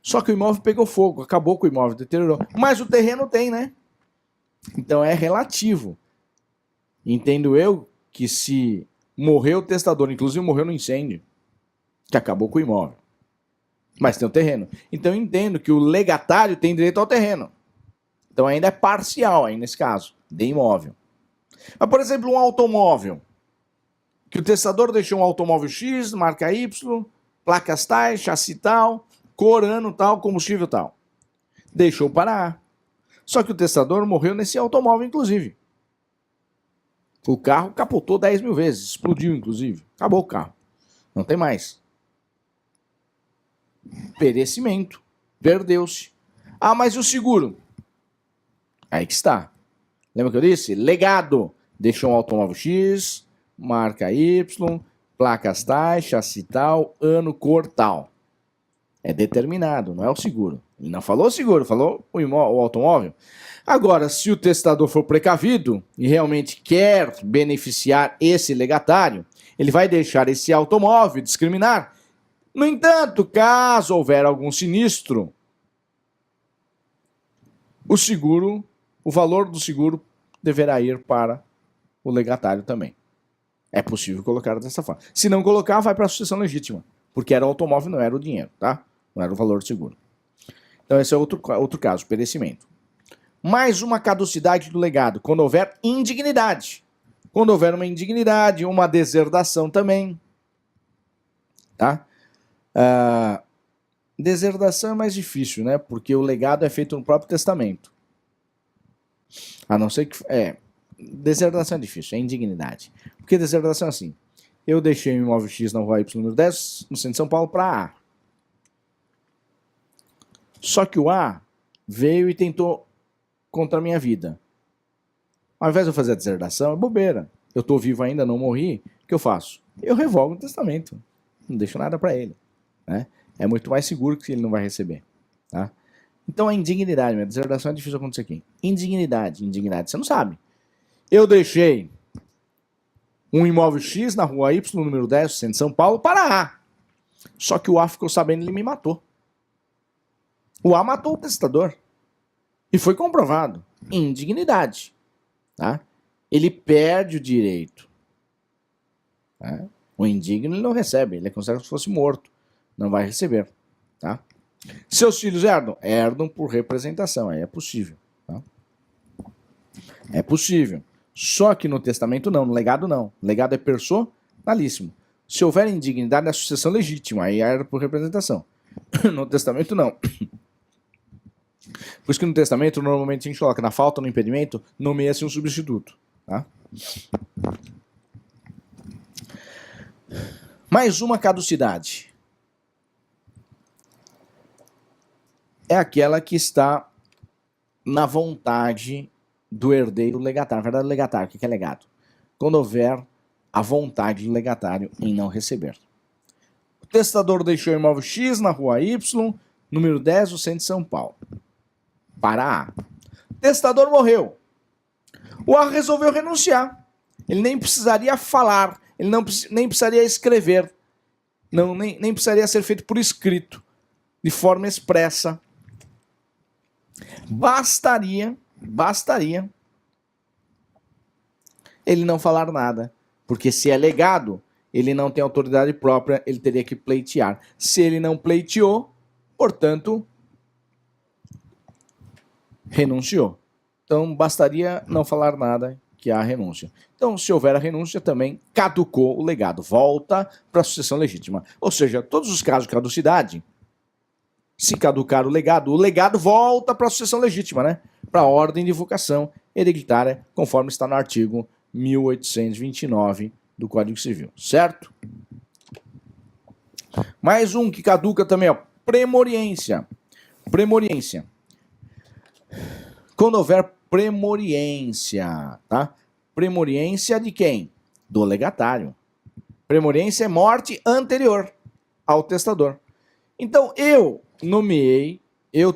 Só que o imóvel pegou fogo, acabou com o imóvel, deteriorou. Mas o terreno tem, né? Então é relativo. Entendo eu que se morreu o testador, inclusive morreu no incêndio, que acabou com o imóvel. Mas tem o terreno. Então eu entendo que o legatário tem direito ao terreno. Então ainda é parcial, aí nesse caso, de imóvel. Mas, por exemplo, um automóvel. Que o testador deixou um automóvel X, marca Y, placas tais, chassi tal, cor, ano tal, combustível tal. Deixou para A. Só que o testador morreu nesse automóvel, inclusive. O carro capotou 10 mil vezes, explodiu, inclusive. Acabou o carro. Não tem mais. Perecimento. Perdeu-se. Ah, mas e o seguro? Aí que está. Lembra que eu disse? Legado. Deixou um automóvel X, marca Y, placas tais, chassi tal, ano, cor tal. É determinado, não é o seguro. Ele não falou seguro, falou o automóvel. Agora, se o testador for precavido e realmente quer beneficiar esse legatário, ele vai deixar esse automóvel discriminar. No entanto, caso houver algum sinistro, o seguro, o valor do seguro deverá ir para o legatário também. É possível colocar dessa forma. Se não colocar, vai para a sucessão legítima, porque era o automóvel, não era o dinheiro, tá? Não era o valor do seguro. Então esse é outro caso, perecimento. Mais uma caducidade do legado, quando houver indignidade. Quando houver uma indignidade, uma deserdação também. Tá? Deserdação é mais difícil, né? Porque o legado é feito no próprio testamento. A não ser que... deserdação é difícil, é indignidade. Porque deserdação é assim. Eu deixei o imóvel X na rua Y número 10, no centro de São Paulo, para A. Só que o A veio e tentou contra a minha vida. Ao invés de eu fazer a deserdação, é bobeira. Eu estou vivo ainda, não morri. O que eu faço? Eu revogo o testamento. Não deixo nada para ele. Né? É muito mais seguro que ele não vai receber. Tá? Então a indignidade, minha deserdação é difícil acontecer aqui. Indignidade, você não sabe. Eu deixei um imóvel X na rua Y, número 10, centro de São Paulo, para A. Só que o A ficou sabendo e ele me matou. O A matou o testador. E foi comprovado. Indignidade. Tá? Ele perde o direito. Tá? O indigno ele não recebe. Ele é considerado como se fosse morto. Não vai receber. Tá? Seus filhos herdam? Herdam por representação. Aí é possível. Tá? É possível. Só que no testamento não. No legado não. O legado é personalíssimo. Se houver indignidade na sucessão legítima, aí herda por representação. No testamento não. Por isso que no testamento, normalmente a gente coloca na falta, no impedimento, nomeia-se um substituto. Tá? Mais uma caducidade. É aquela que está na vontade do herdeiro legatário. Na verdade, legatário, o que é legado? Quando houver a vontade do legatário em não receber. O testador deixou o imóvel X na rua Y, número 10, no centro de São Paulo. Para A. O testador morreu. O A resolveu renunciar. Ele nem precisaria falar, ele nem precisaria escrever, nem precisaria ser feito por escrito, de forma expressa. Bastaria ele não falar nada. Porque se é legado, ele não tem autoridade própria, ele teria que pleitear. Se ele não pleiteou, portanto, renunciou. Então, bastaria não falar nada que há renúncia. Então, se houver a renúncia, também caducou o legado. Volta para a sucessão legítima. Ou seja, todos os casos de caducidade, se caducar o legado volta para a sucessão legítima, né? Para a ordem de vocação hereditária, conforme está no artigo 1829 do Código Civil. Certo? Mais um que caduca também, ó, premoriência. Premoriência. Quando houver premoriência, tá? Premoriência de quem? Do legatário. Premoriência é morte anterior ao testador. Então,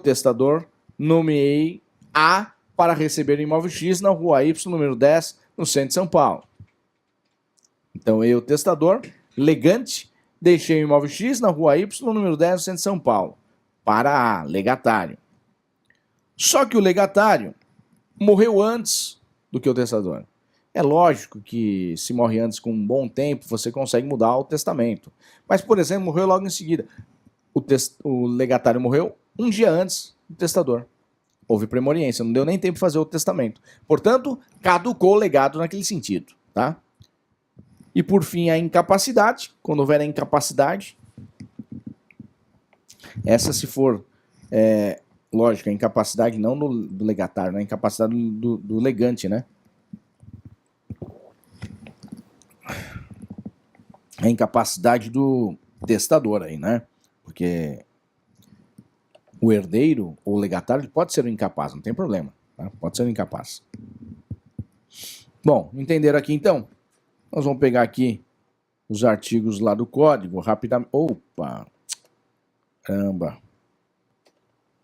testador, nomeei A para receber o imóvel X na rua Y, número 10, no centro de São Paulo. Então, eu, testador, legante, deixei o imóvel X na rua Y, número 10, no centro de São Paulo, para A, legatário. Só que o legatário morreu antes do que o testador. É lógico que se morre antes com um bom tempo, você consegue mudar o testamento. Mas, por exemplo, morreu logo em seguida. O legatário morreu um dia antes do testador. Houve premoriência, não deu nem tempo de fazer o testamento. Portanto, caducou o legado naquele sentido, tá? E por fim, a incapacidade. Quando houver a incapacidade, essa se for, lógico, a incapacidade não do legatário, né? A incapacidade do legante, né? A incapacidade do testador aí, né? Porque o herdeiro ou o legatário ele pode ser um incapaz, não tem problema, tá? Pode ser um incapaz. Bom, entenderam aqui então? Nós vamos pegar aqui os artigos lá do código rapidamente. Opa! Caramba!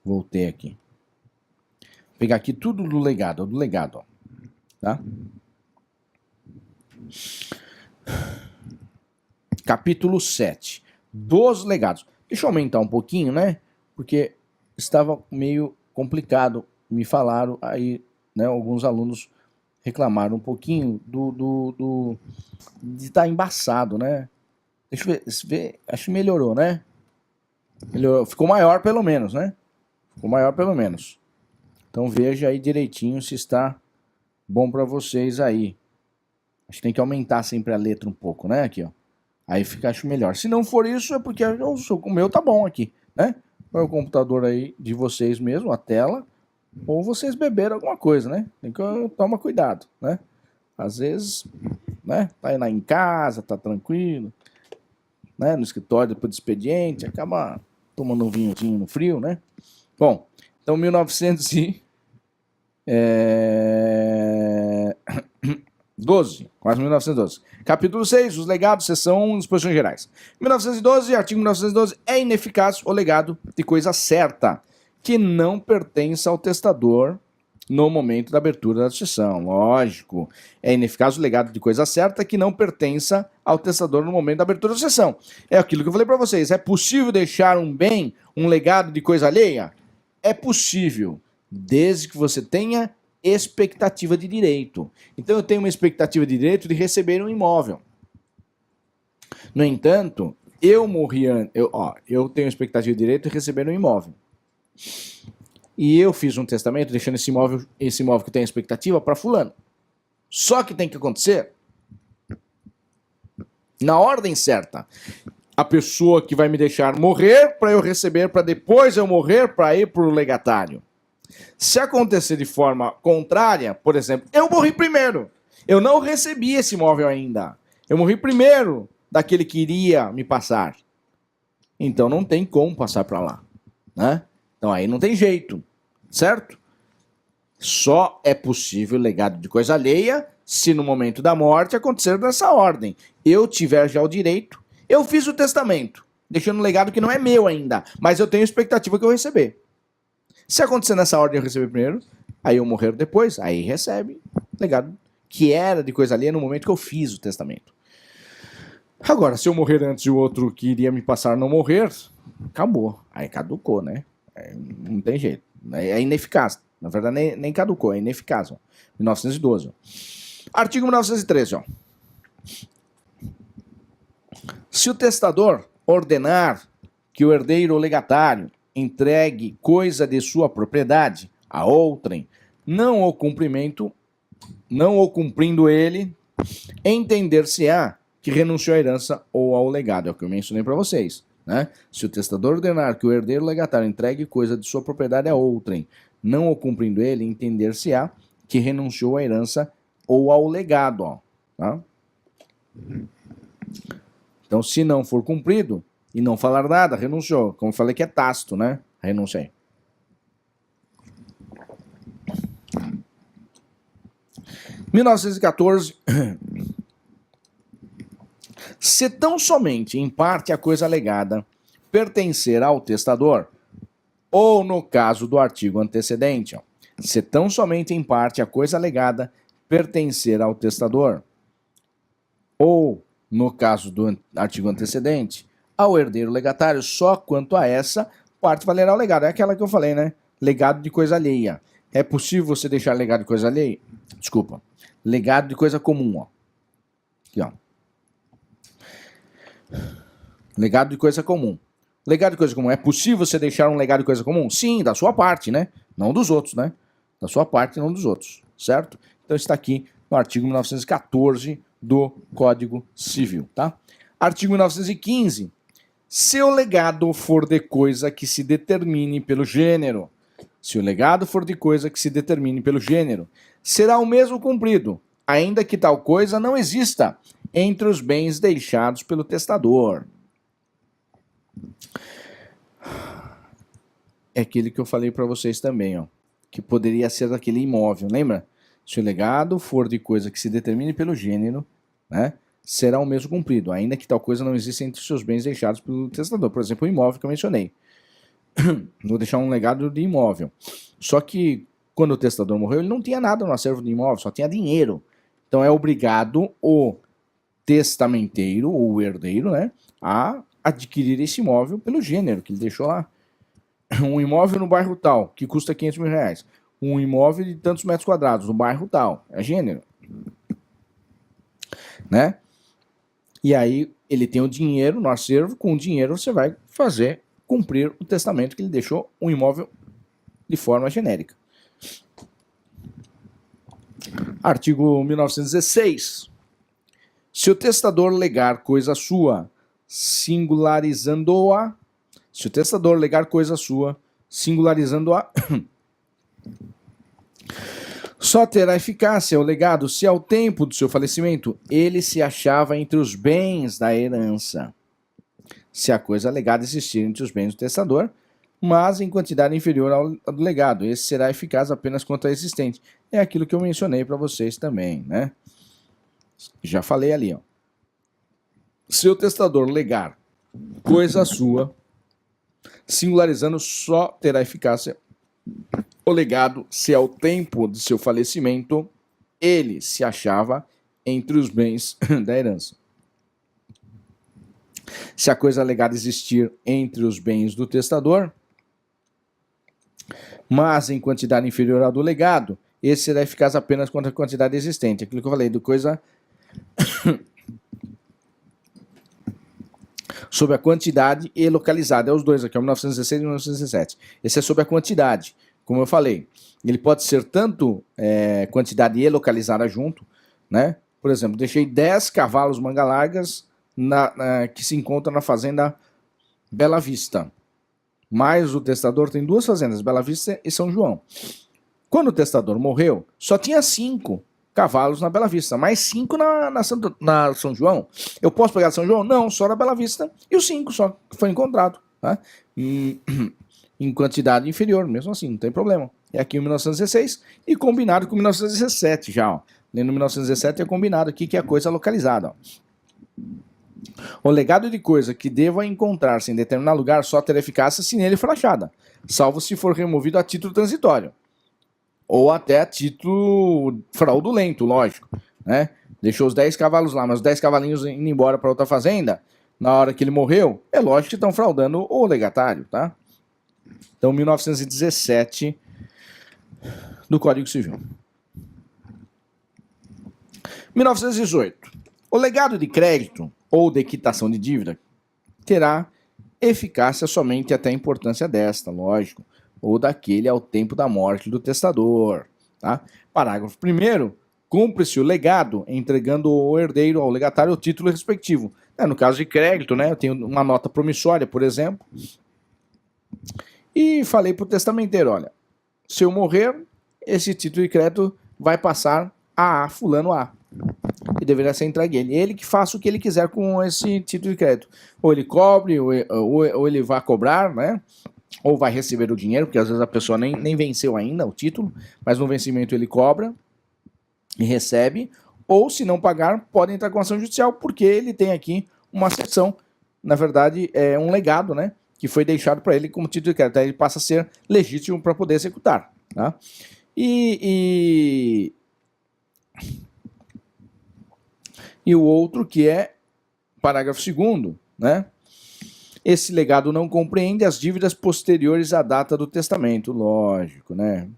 Voltei aqui. Vou pegar aqui tudo do legado, ó. Tá? Capítulo 7. Dos legados. Deixa eu aumentar um pouquinho, né? Porque estava meio complicado. Me falaram aí, né? Alguns alunos reclamaram um pouquinho de estar embaçado, né? Deixa eu ver. Acho que melhorou, né? Melhorou. Ficou maior pelo menos, né? Ficou maior pelo menos. Então veja aí direitinho se está bom para vocês aí. Acho que tem que aumentar sempre a letra um pouco, né? Aqui, ó. Aí fica, acho melhor. Se não for isso, é porque o meu tá bom aqui, né? Para o computador aí de vocês mesmo, a tela, ou vocês beberam alguma coisa, né? Tem que tomar cuidado, né? Às vezes, né? Tá aí em casa, tá tranquilo, né? No escritório depois do expediente, acaba tomando um vinhozinho no frio, né? Bom, então 1912, quase 1912. Capítulo 6, os legados, seção 1, disposições gerais. 1912, artigo 1912, é ineficaz o legado de coisa certa, que não pertença ao testador no momento da abertura da sucessão. Lógico, é ineficaz o legado de coisa certa que não pertença ao testador no momento da abertura da sucessão. É aquilo que eu falei para vocês, é possível deixar um bem, um legado de coisa alheia? É possível, desde que você tenha expectativa de direito. Então eu tenho uma expectativa de direito de receber um imóvel. No entanto, eu tenho expectativa de direito de receber um imóvel. E eu fiz um testamento deixando esse imóvel que tem expectativa para fulano. Só que tem que acontecer na ordem certa. A pessoa que vai me deixar morrer para eu receber, para depois eu morrer para ir para o legatário. Se acontecer de forma contrária, por exemplo, eu morri primeiro. Eu não recebi esse imóvel ainda. Eu morri primeiro daquele que iria me passar. Então não tem como passar para lá, né? Então aí não tem jeito, certo? Só é possível legado de coisa alheia se no momento da morte acontecer dessa ordem. Eu tiver já o direito, eu fiz o testamento, deixando um legado que não é meu ainda, mas eu tenho expectativa que eu receber. Se acontecer nessa ordem eu receber primeiro, aí eu morrer depois, aí recebe legado que era de coisa alheia no momento que eu fiz o testamento. Agora, se eu morrer antes e o outro que iria me passar não morrer, acabou. Aí caducou, né? Não tem jeito. É ineficaz. Na verdade, nem caducou, é ineficaz. Ó. 1912. Ó. Artigo 1913. Ó. Se o testador ordenar que o herdeiro ou legatário entregue coisa de sua propriedade a outrem, não o cumprindo ele, entender-se-á que renunciou à herança ou ao legado. É o que eu mencionei para vocês. Né? Se o testador ordenar que o herdeiro ou legatário entregue coisa de sua propriedade a outrem, não o cumprindo ele, entender-se-á que renunciou à herança ou ao legado. Ó, tá? Então, se não for cumprido e não falar nada, renunciou. Como eu falei que é tácito, né? Renunciei. Em 1914, se tão somente em parte a coisa alegada pertencer ao testador, ou no caso do artigo antecedente, ó, se tão somente em parte a coisa alegada pertencer ao testador, ou, no caso do artigo antecedente, ao herdeiro legatário só quanto a essa parte valerá o legado. É aquela que eu falei, né? Legado de coisa alheia. É possível você deixar legado de coisa alheia? Desculpa. Legado de coisa comum, ó. Aqui, ó. Legado de coisa comum. Legado de coisa comum. É possível você deixar um legado de coisa comum? Sim, da sua parte, né? Não dos outros, né? Da sua parte, não dos outros. Certo? Então está aqui no artigo 1914 do Código Civil, tá? Artigo 1915. Se o legado for de coisa que se determine pelo gênero, se o legado for de coisa que se determine pelo gênero, será o mesmo cumprido, ainda que tal coisa não exista entre os bens deixados pelo testador. É aquele que eu falei para vocês também, ó, que poderia ser daquele imóvel, lembra? Se o legado for de coisa que se determine pelo gênero, né, será o mesmo cumprido, ainda que tal coisa não exista entre os seus bens deixados pelo testador. Por exemplo, o imóvel que eu mencionei. Vou deixar um legado de imóvel. Só que quando o testador morreu, ele não tinha nada no acervo de imóvel, só tinha dinheiro. Então é obrigado o testamenteiro ou o herdeiro, né, a adquirir esse imóvel pelo gênero que ele deixou lá. Um imóvel no bairro tal, que custa 500 mil reais. Um imóvel de tantos metros quadrados no bairro tal. É gênero. Né? E aí ele tem o dinheiro no acervo, com o dinheiro você vai fazer cumprir o testamento que ele deixou um imóvel de forma genérica. Artigo 1916. Se o testador legar coisa sua, singularizando-a, se o testador legar coisa sua, singularizando-a, só terá eficácia o legado se ao tempo do seu falecimento ele se achava entre os bens da herança. Se a coisa legada existir entre os bens do testador, mas em quantidade inferior ao do legado, esse será eficaz apenas quanto a existente. É aquilo que eu mencionei para vocês também, né? Já falei ali, ó. Se o testador legar coisa sua, singularizando, só terá eficácia o legado se ao tempo de seu falecimento ele se achava entre os bens da herança. Se a coisa legada existir entre os bens do testador, mas em quantidade inferior ao do legado, esse será eficaz apenas quanto à quantidade existente. Aquilo que eu falei, do coisa sobre a quantidade e localizada. É os dois aqui, é 1916 e 1917. Esse é sobre a quantidade. Como eu falei, ele pode ser tanto quantidade e localizada junto, né? Por exemplo, deixei 10 cavalos manga largas que se encontram na fazenda Bela Vista. Mas o testador tem duas fazendas, Bela Vista e São João. Quando o testador morreu, só tinha 5 cavalos na Bela Vista, mais 5 na São João. Eu posso pegar São João? Não, só na Bela Vista e os 5 só que foi encontrado. Tá? Em quantidade inferior, mesmo assim, não tem problema. É aqui em 1916 e combinado com 1917 já. Ó. Lendo 1917 é combinado aqui que é a coisa localizada. Ó. O legado de coisa que deva encontrar-se em determinado lugar só terá eficácia se nele for achada, salvo se for removido a título transitório. Ou até a título fraudulento, lógico. Né? Deixou os 10 cavalos lá, mas os 10 cavalinhos indo embora para outra fazenda, na hora que ele morreu, é lógico que estão fraudando o legatário, tá? Então, 1917 do Código Civil. 1918. O legado de crédito ou de quitação de dívida terá eficácia somente até a importância desta, lógico, ou daquele ao tempo da morte do testador. Tá? Parágrafo 1º. Cumpre-se o legado entregando o herdeiro ao legatário o título respectivo. No caso de crédito, né, eu tenho uma nota promissória, por exemplo, e falei para o testamenteiro, olha, se eu morrer, esse título de crédito vai passar a fulano A. E deverá ser entregue a ele. Ele que faça o que ele quiser com esse título de crédito. Ou ele cobre, ou ele vai cobrar, né? Ou vai receber o dinheiro, porque às vezes a pessoa nem venceu ainda o título, mas no vencimento ele cobra e recebe. Ou se não pagar, pode entrar com ação judicial, porque ele tem aqui uma cessão. Na verdade, é um legado, né? Que foi deixado para ele como título de crédito. Aí ele passa a ser legítimo para poder executar. Tá? E E o outro que é parágrafo 2º, né? Esse legado não compreende as dívidas posteriores à data do testamento, lógico, né?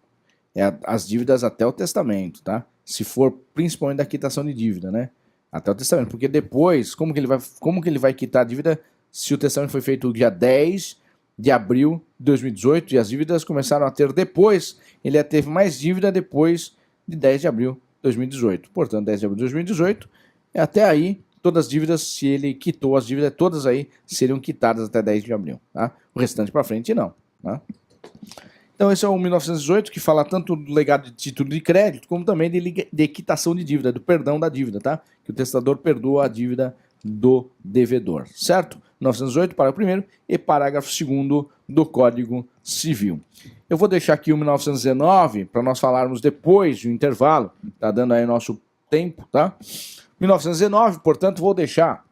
As dívidas até o testamento, tá? Se for principalmente da quitação de dívida, né? Até o testamento, porque depois, como que ele vai quitar a dívida se o testamento foi feito dia 10 de abril de 2018 e as dívidas começaram a ter depois, ele já teve mais dívida depois de 10 de abril de 2018. Portanto, 10 de abril de 2018, até aí, todas as dívidas, se ele quitou as dívidas, todas aí seriam quitadas até 10 de abril, tá? O restante para frente, não, tá? Então esse é o 1918, que fala tanto do legado de título de crédito, como também de quitação de dívida, do perdão da dívida, tá? Que o testador perdoa a dívida do devedor, certo? 1918, parágrafo 1º e parágrafo 2º do Código Civil. Eu vou deixar aqui o 1919 para nós falarmos depois do intervalo, tá dando aí nosso tempo, tá? 1919, portanto, vou deixar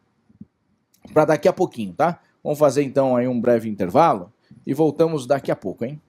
para daqui a pouquinho, tá? Vamos fazer então aí um breve intervalo e voltamos daqui a pouco, hein?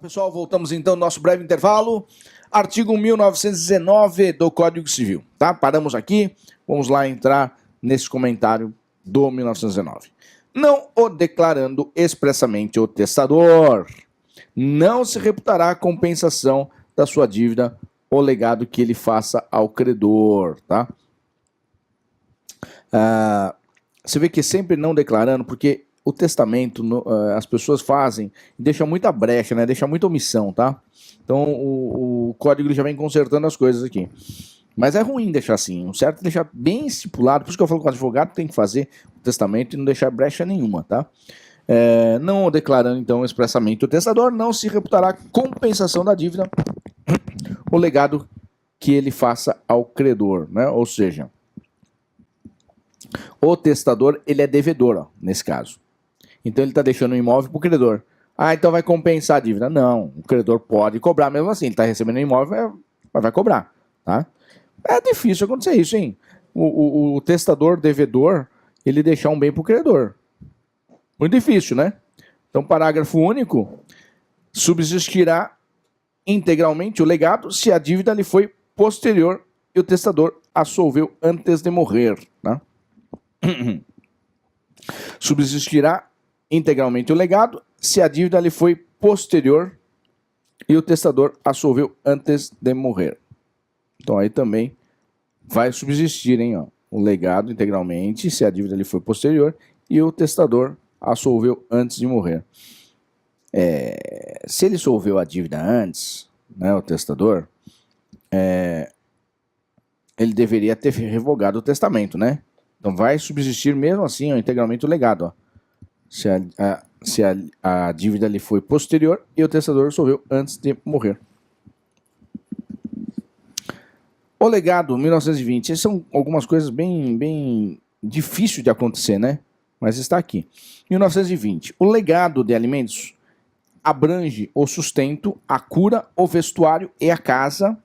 Pessoal, voltamos então ao nosso breve intervalo. Artigo 1919 do Código Civil, tá? Paramos aqui, vamos lá entrar nesse comentário do 1919. Não o declarando expressamente o testador, não se reputará a compensação da sua dívida ou legado que ele faça ao credor, tá? Você vê que sempre não declarando, porque o testamento, as pessoas fazem, deixa muita brecha, né? Deixa muita omissão, tá? Então o código já vem consertando as coisas aqui. Mas é ruim deixar assim, o certo é deixar bem estipulado, por isso que eu falo que o advogado tem que fazer o testamento e não deixar brecha nenhuma, tá? Não declarando então expressamente o testador, não se reputará compensação da dívida o legado que ele faça ao credor, né? Ou seja, o testador, ele é devedor, ó, nesse caso. Então ele está deixando o imóvel para o credor. Então vai compensar a dívida. Não, o credor pode cobrar mesmo assim. Ele está recebendo o imóvel, vai cobrar, tá? É difícil acontecer isso, hein? O testador, devedor, ele deixar um bem para o credor. Muito difícil, né? Então, parágrafo único, subsistirá integralmente o legado se a dívida lhe foi posterior e o testador a solveu antes de morrer, tá? Subsistirá integralmente o legado se a dívida lhe foi posterior e o testador a solveu antes de morrer. Então aí também vai subsistir, hein, ó, o legado integralmente se a dívida lhe foi posterior e o testador a solveu antes de morrer. Se ele solveu a dívida antes, né, o testador, ele deveria ter revogado o testamento, né? Então vai subsistir mesmo assim, ó, integralmente o legado, ó. Se a dívida lhe foi posterior e o testador solveu antes de morrer. O legado 1920, essas são algumas coisas bem difíceis de acontecer, né? Mas está aqui. 1920, o legado de alimentos abrange o sustento, a cura, o vestuário e a casa,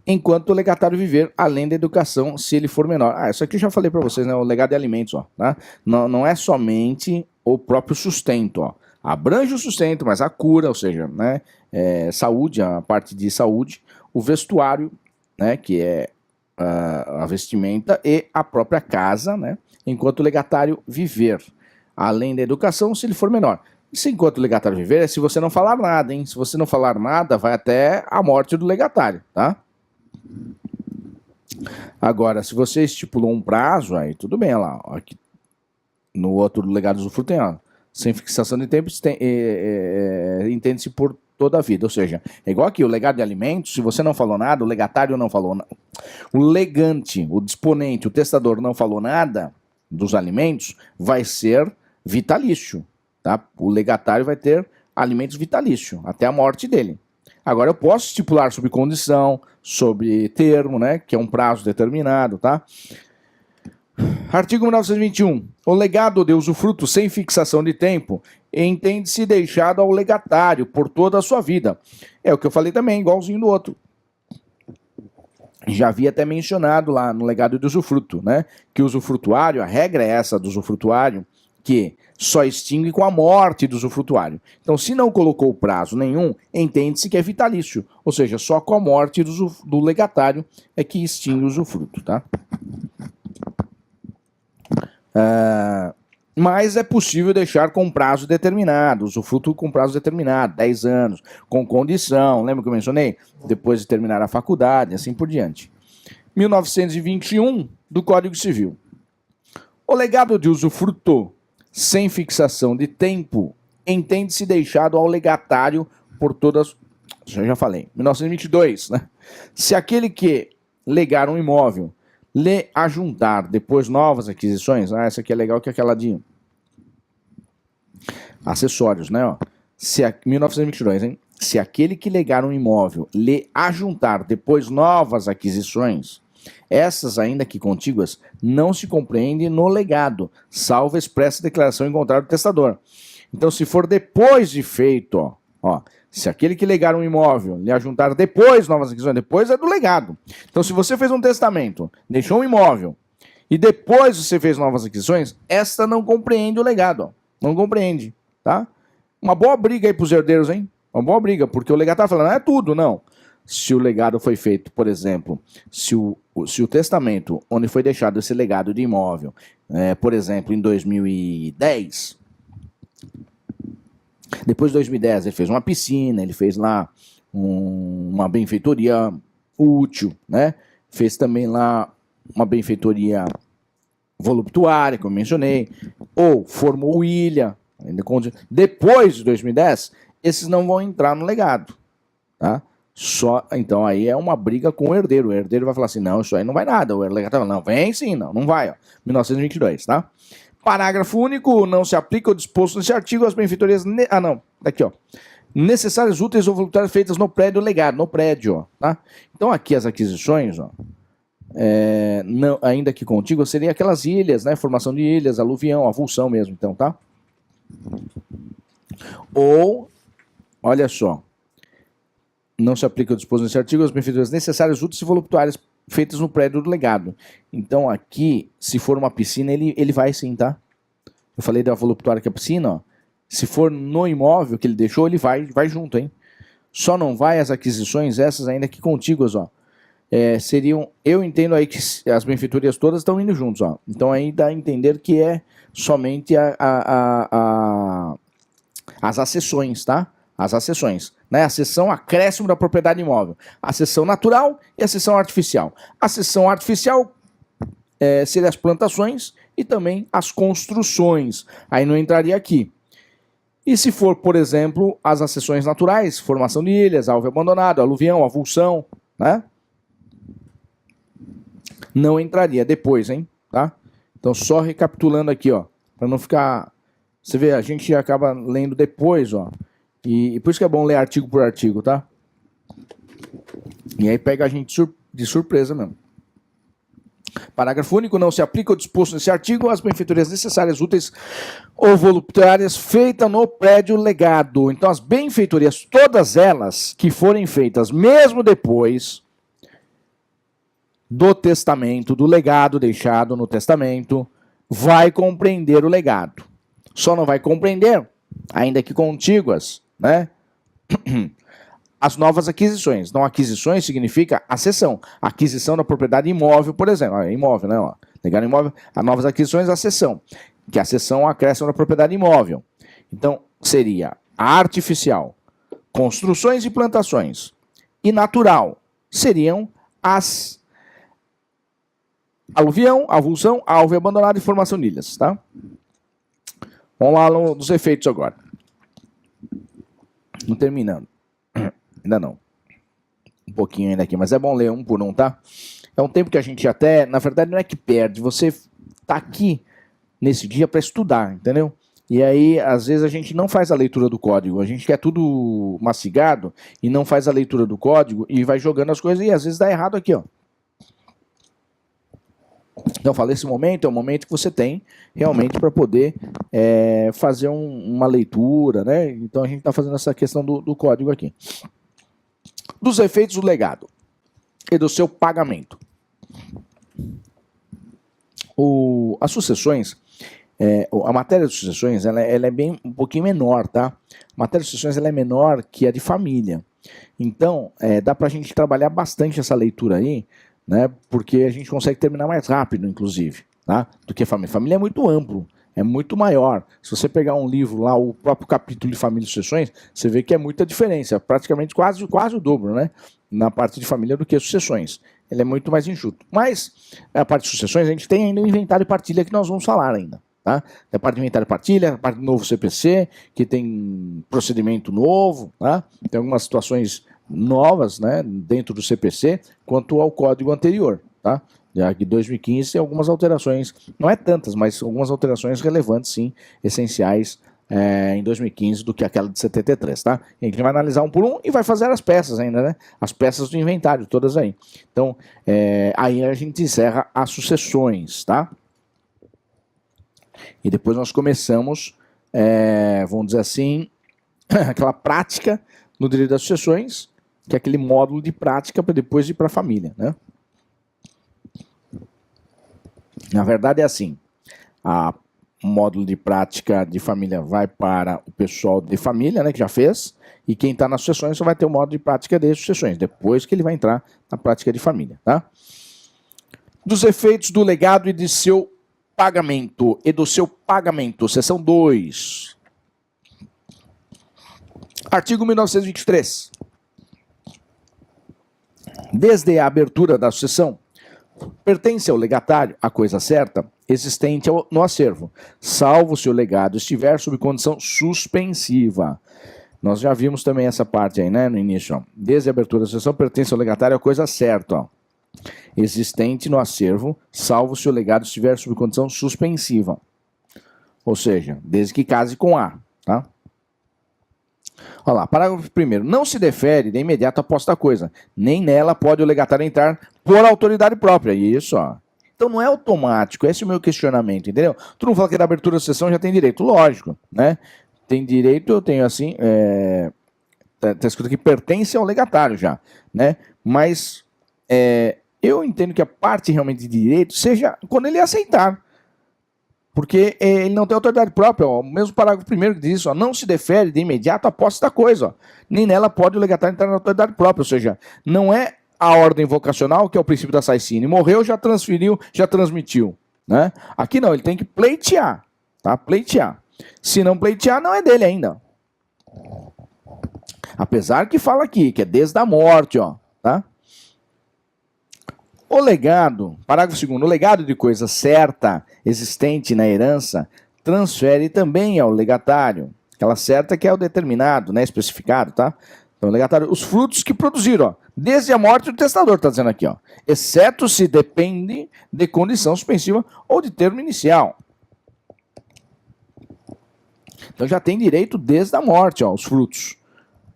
enquanto o legatário viver, além da educação, se ele for menor. Isso aqui eu já falei para vocês, né? O legado de alimentos, ó, tá? Não é somente o próprio sustento, ó. Abrange o sustento, mas a cura, ou seja, né? Saúde, a parte de saúde, o vestuário, né? Que é a vestimenta e a própria casa, né? Enquanto o legatário viver, além da educação, se ele for menor. Se enquanto o legatário viver, é se você não falar nada, hein? Se você não falar nada, vai até a morte do legatário, tá? Agora, se você estipulou um prazo, aí tudo bem, olha lá. Ó, aqui, no outro legado do usufruto tem, ó, sem fixação de tempo, entende-se por toda a vida. Ou seja, é igual aqui, o legado de alimentos, se você não falou nada, o legatário não falou nada, o legante, o disponente, o testador não falou nada dos alimentos, vai ser vitalício, tá? O legatário vai ter alimentos vitalício, até a morte dele. Agora eu posso estipular sob condição, sob termo, né, que é um prazo determinado, tá? Artigo 1921. O legado de usufruto sem fixação de tempo entende-se deixado ao legatário por toda a sua vida. É o que eu falei também, igualzinho do outro. Já havia até mencionado lá no legado de usufruto, né, que o usufrutuário, a regra é essa do usufrutuário, que só extingue com a morte do usufrutuário. Então, se não colocou prazo nenhum, entende-se que é vitalício, ou seja, só com a morte do legatário é que extingue o usufruto, tá? Mas é possível deixar com prazo determinado, usufruto com prazo determinado, 10 anos, com condição, lembra que eu mencionei? Depois de terminar a faculdade, assim por diante. 1921 do Código Civil. O legado de usufruto sem fixação de tempo entende-se deixado ao legatário por todas... Já falei. 1922, né? Se aquele que legar um imóvel lhe ajuntar depois novas aquisições... essa aqui é legal que é aquela de acessórios, né? Ó. 1922, hein? Se aquele que legar um imóvel lhe ajuntar depois novas aquisições... Essas, ainda que contíguas, não se compreendem no legado, salvo expressa declaração em contrário do testador. Então, se for depois de feito, se aquele que legar um imóvel lhe ajuntar depois novas aquisições, depois é do legado. Então, se você fez um testamento, deixou um imóvel, e depois você fez novas aquisições, esta não compreende o legado, não compreende, tá? Uma boa briga aí pros herdeiros, hein? Uma boa briga, porque o legatário fala, não é tudo, não. Se o legado foi feito, por exemplo, se o testamento, onde foi deixado esse legado de imóvel, por exemplo, em 2010, depois de 2010 ele fez uma piscina, ele fez lá uma benfeitoria útil, né? Fez também lá uma benfeitoria voluptuária, como eu mencionei, ou formou ilha. Depois de 2010, esses não vão entrar no legado, tá? Então aí é uma briga com o herdeiro. O herdeiro vai falar assim, não, isso aí não vai nada. O herdeiro vai falar, não, vem sim, não vai. Ó. 1922, tá? Parágrafo único, não se aplica o disposto nesse artigo às benfeitorias... Daqui, ó. Necessárias, úteis ou voluntárias feitas no prédio legado, no prédio, ó, tá? Então aqui as aquisições, ó, não, ainda que contíguas, seriam aquelas ilhas, né? Formação de ilhas, aluvião, avulsão mesmo, então, tá? Ou, olha só, não se aplica o disposto nesse artigo às benfeitorias necessárias, úteis e voluptuárias feitas no prédio do legado. Então aqui, se for uma piscina, ele vai sim, tá? Eu falei da voluptuária que é a piscina, ó. Se for no imóvel que ele deixou, ele vai junto, hein? Só não vai as aquisições, essas ainda que contíguas, ó. Seriam, eu entendo aí que as benfeitorias todas estão indo juntos, ó. Então aí dá a entender que é somente as accessões, tá? As accessões, né? A cessão, acréscimo da propriedade imóvel. A cessão natural e a cessão artificial. A cessão artificial seria as plantações e também as construções. Aí não entraria aqui. E se for, por exemplo, as accessões naturais, formação de ilhas, alvo abandonado, aluvião, avulsão, né? Não entraria depois, hein? Tá? Então, só recapitulando aqui, ó, para não ficar... Você vê, a gente acaba lendo depois, ó, e por isso que é bom ler artigo por artigo, tá? E aí pega a gente de surpresa mesmo. Parágrafo único, não se aplica o disposto nesse artigo às benfeitorias necessárias, úteis ou voluptuárias feitas no prédio legado. Então, as benfeitorias, todas elas que forem feitas mesmo depois do testamento, do legado deixado no testamento, vai compreender o legado. Só não vai compreender, ainda que contíguas, né? As novas aquisições. Então, aquisições significa acessão. Aquisição da propriedade imóvel, por exemplo. Imóvel, né? Ó. Legado imóvel. As novas aquisições, acessão. Que a acessão é a acréscimo da propriedade imóvel. Então, seria a artificial, construções e plantações. E natural seriam as aluvião, avulsão, alvo abandonado e formação de ilhas, tá? Vamos lá nos efeitos agora. Não terminando. Ainda não. Um pouquinho ainda aqui, mas é bom ler um por um, tá? É um tempo que a gente até, na verdade, não é que perde. Você tá aqui nesse dia para estudar, entendeu? E aí, às vezes, a gente não faz a leitura do código. A gente quer tudo mastigado e não faz a leitura do código e vai jogando as coisas e às vezes dá errado aqui, ó. Então, eu falei, esse momento é o momento que você tem realmente para poder fazer uma leitura, né? Então, a gente está fazendo essa questão do código aqui. Dos efeitos do legado e do seu pagamento. As sucessões, a matéria de sucessões, ela é bem um pouquinho menor, tá? A matéria de sucessões ela é menor que a de família. Então, dá para a gente trabalhar bastante essa leitura aí, né? Porque a gente consegue terminar mais rápido, inclusive, tá? Do que família. Família é muito amplo, é muito maior. Se você pegar um livro lá, o próprio capítulo de família e sucessões, você vê que é muita diferença, praticamente quase o dobro, né? Na parte de família do que sucessões. Ele é muito mais enxuto. Mas, a parte de sucessões, a gente tem ainda o inventário e partilha que nós vamos falar ainda, tá? Tem a parte de inventário e partilha, a parte do novo CPC, que tem procedimento novo, tá? Tem algumas situações novas, né, dentro do CPC, quanto ao código anterior, tá? Já que 2015 tem algumas alterações, não é tantas, mas algumas alterações relevantes, sim, essenciais em 2015 do que aquela de 73, tá? E a gente vai analisar um por um e vai fazer as peças ainda, né? As peças do inventário, todas aí. Então, aí a gente encerra as sucessões, tá? E depois nós começamos, vamos dizer assim, aquela prática no direito das sucessões, que é aquele módulo de prática para depois ir para a família, né? Na verdade é assim, módulo de prática de família vai para o pessoal de família, né, que já fez, e quem está nas sucessões só vai ter o módulo de prática de sucessões, depois que ele vai entrar na prática de família, tá? Dos efeitos do legado e de seu pagamento, seção 2. Artigo 1923. Desde a abertura da sucessão, pertence ao legatário a coisa certa existente no acervo, salvo se o legado estiver sob condição suspensiva. Nós já vimos também essa parte aí, né, no início. Ó. Desde a abertura da sucessão, pertence ao legatário a coisa certa, ó, existente no acervo, salvo se o legado estiver sob condição suspensiva. Ou seja, desde que case com A, tá? Olha lá, parágrafo 1º. Não se defere de imediato após a coisa, nem nela pode o legatário entrar por autoridade própria. Isso, ó. Então não é automático, esse é o meu questionamento, entendeu? Tu não fala que da abertura da sessão já tem direito, lógico, né? Tem direito, eu tenho assim, tá escrito aqui, pertence ao legatário já, né? Mas eu entendo que a parte realmente de direito seja quando ele aceitar. Porque ele não tem autoridade própria, ó. O mesmo parágrafo 1º que diz isso, ó, não se defere de imediato a posse da coisa, ó. Nem nela pode o legatário entrar na autoridade própria, ou seja, não é a ordem vocacional, que é o princípio da Saicine, morreu, já transferiu, já transmitiu, né? Aqui não, ele tem que pleitear, tá? Pleitear. Se não pleitear, não é dele ainda. Apesar que fala aqui, que é desde a morte, ó, tá? O legado, parágrafo 2º, o legado de coisa certa existente na herança transfere também ao legatário. Aquela certa que é o determinado, né, especificado, tá? Então, o legatário, os frutos que produziram, ó, desde a morte do testador, está dizendo aqui, ó, exceto se depende de condição suspensiva ou de termo inicial. Então já tem direito desde a morte, ó, os frutos.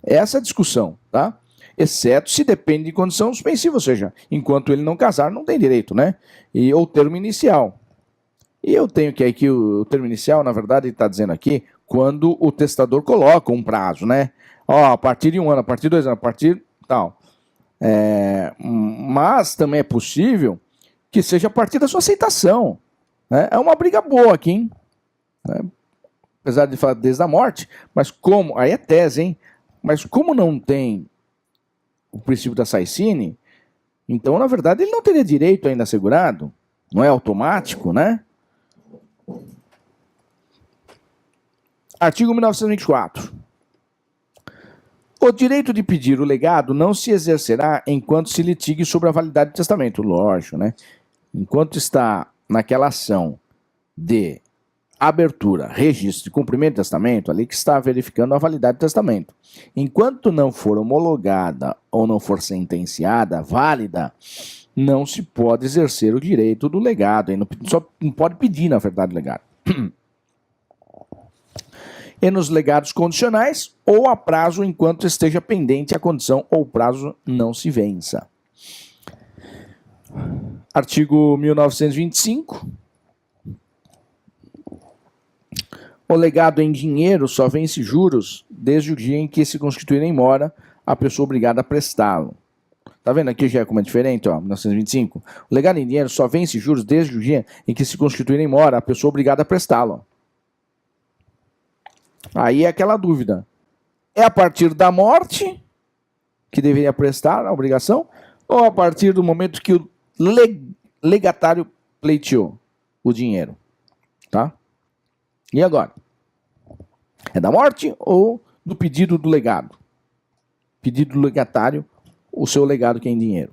Essa é a discussão, tá? Exceto se depende de condição suspensiva, ou seja, enquanto ele não casar, não tem direito, né? Ou termo inicial. E eu tenho que aqui o termo inicial, na verdade, ele está dizendo aqui, quando o testador coloca um prazo, né? Ó, a partir de 1 ano, a partir de 2 anos, a partir tal. Mas também é possível que seja a partir da sua aceitação. Né? É uma briga boa aqui, hein? Apesar de falar desde a morte, mas como... Aí é tese, hein? Mas como não tem o princípio da Saicine, então, na verdade, ele não teria direito ainda assegurado. Não é automático, né? Artigo 1924. O direito de pedir o legado não se exercerá enquanto se litigue sobre a validade do testamento. Lógico, né? Enquanto está naquela ação de abertura, registro e cumprimento do testamento, ali que está verificando a validade do testamento. Enquanto não for homologada ou não for sentenciada, válida, não se pode exercer o direito do legado. Só não pode pedir, na verdade, o legado. E nos legados condicionais, ou a prazo enquanto esteja pendente a condição ou o prazo não se vença. Artigo 1925. O legado em dinheiro só vence juros desde o dia em que se constituir em mora a pessoa obrigada a prestá-lo. Tá vendo aqui já como é diferente, ó, 1925? O legado em dinheiro só vence juros desde o dia em que se constituir em mora a pessoa obrigada a prestá-lo. Aí é aquela dúvida. É a partir da morte que deveria prestar a obrigação ou a partir do momento que o legatário pleiteou o dinheiro? Tá? E agora? É da morte ou do pedido do legado? Pedido do legatário, o seu legado que é em dinheiro.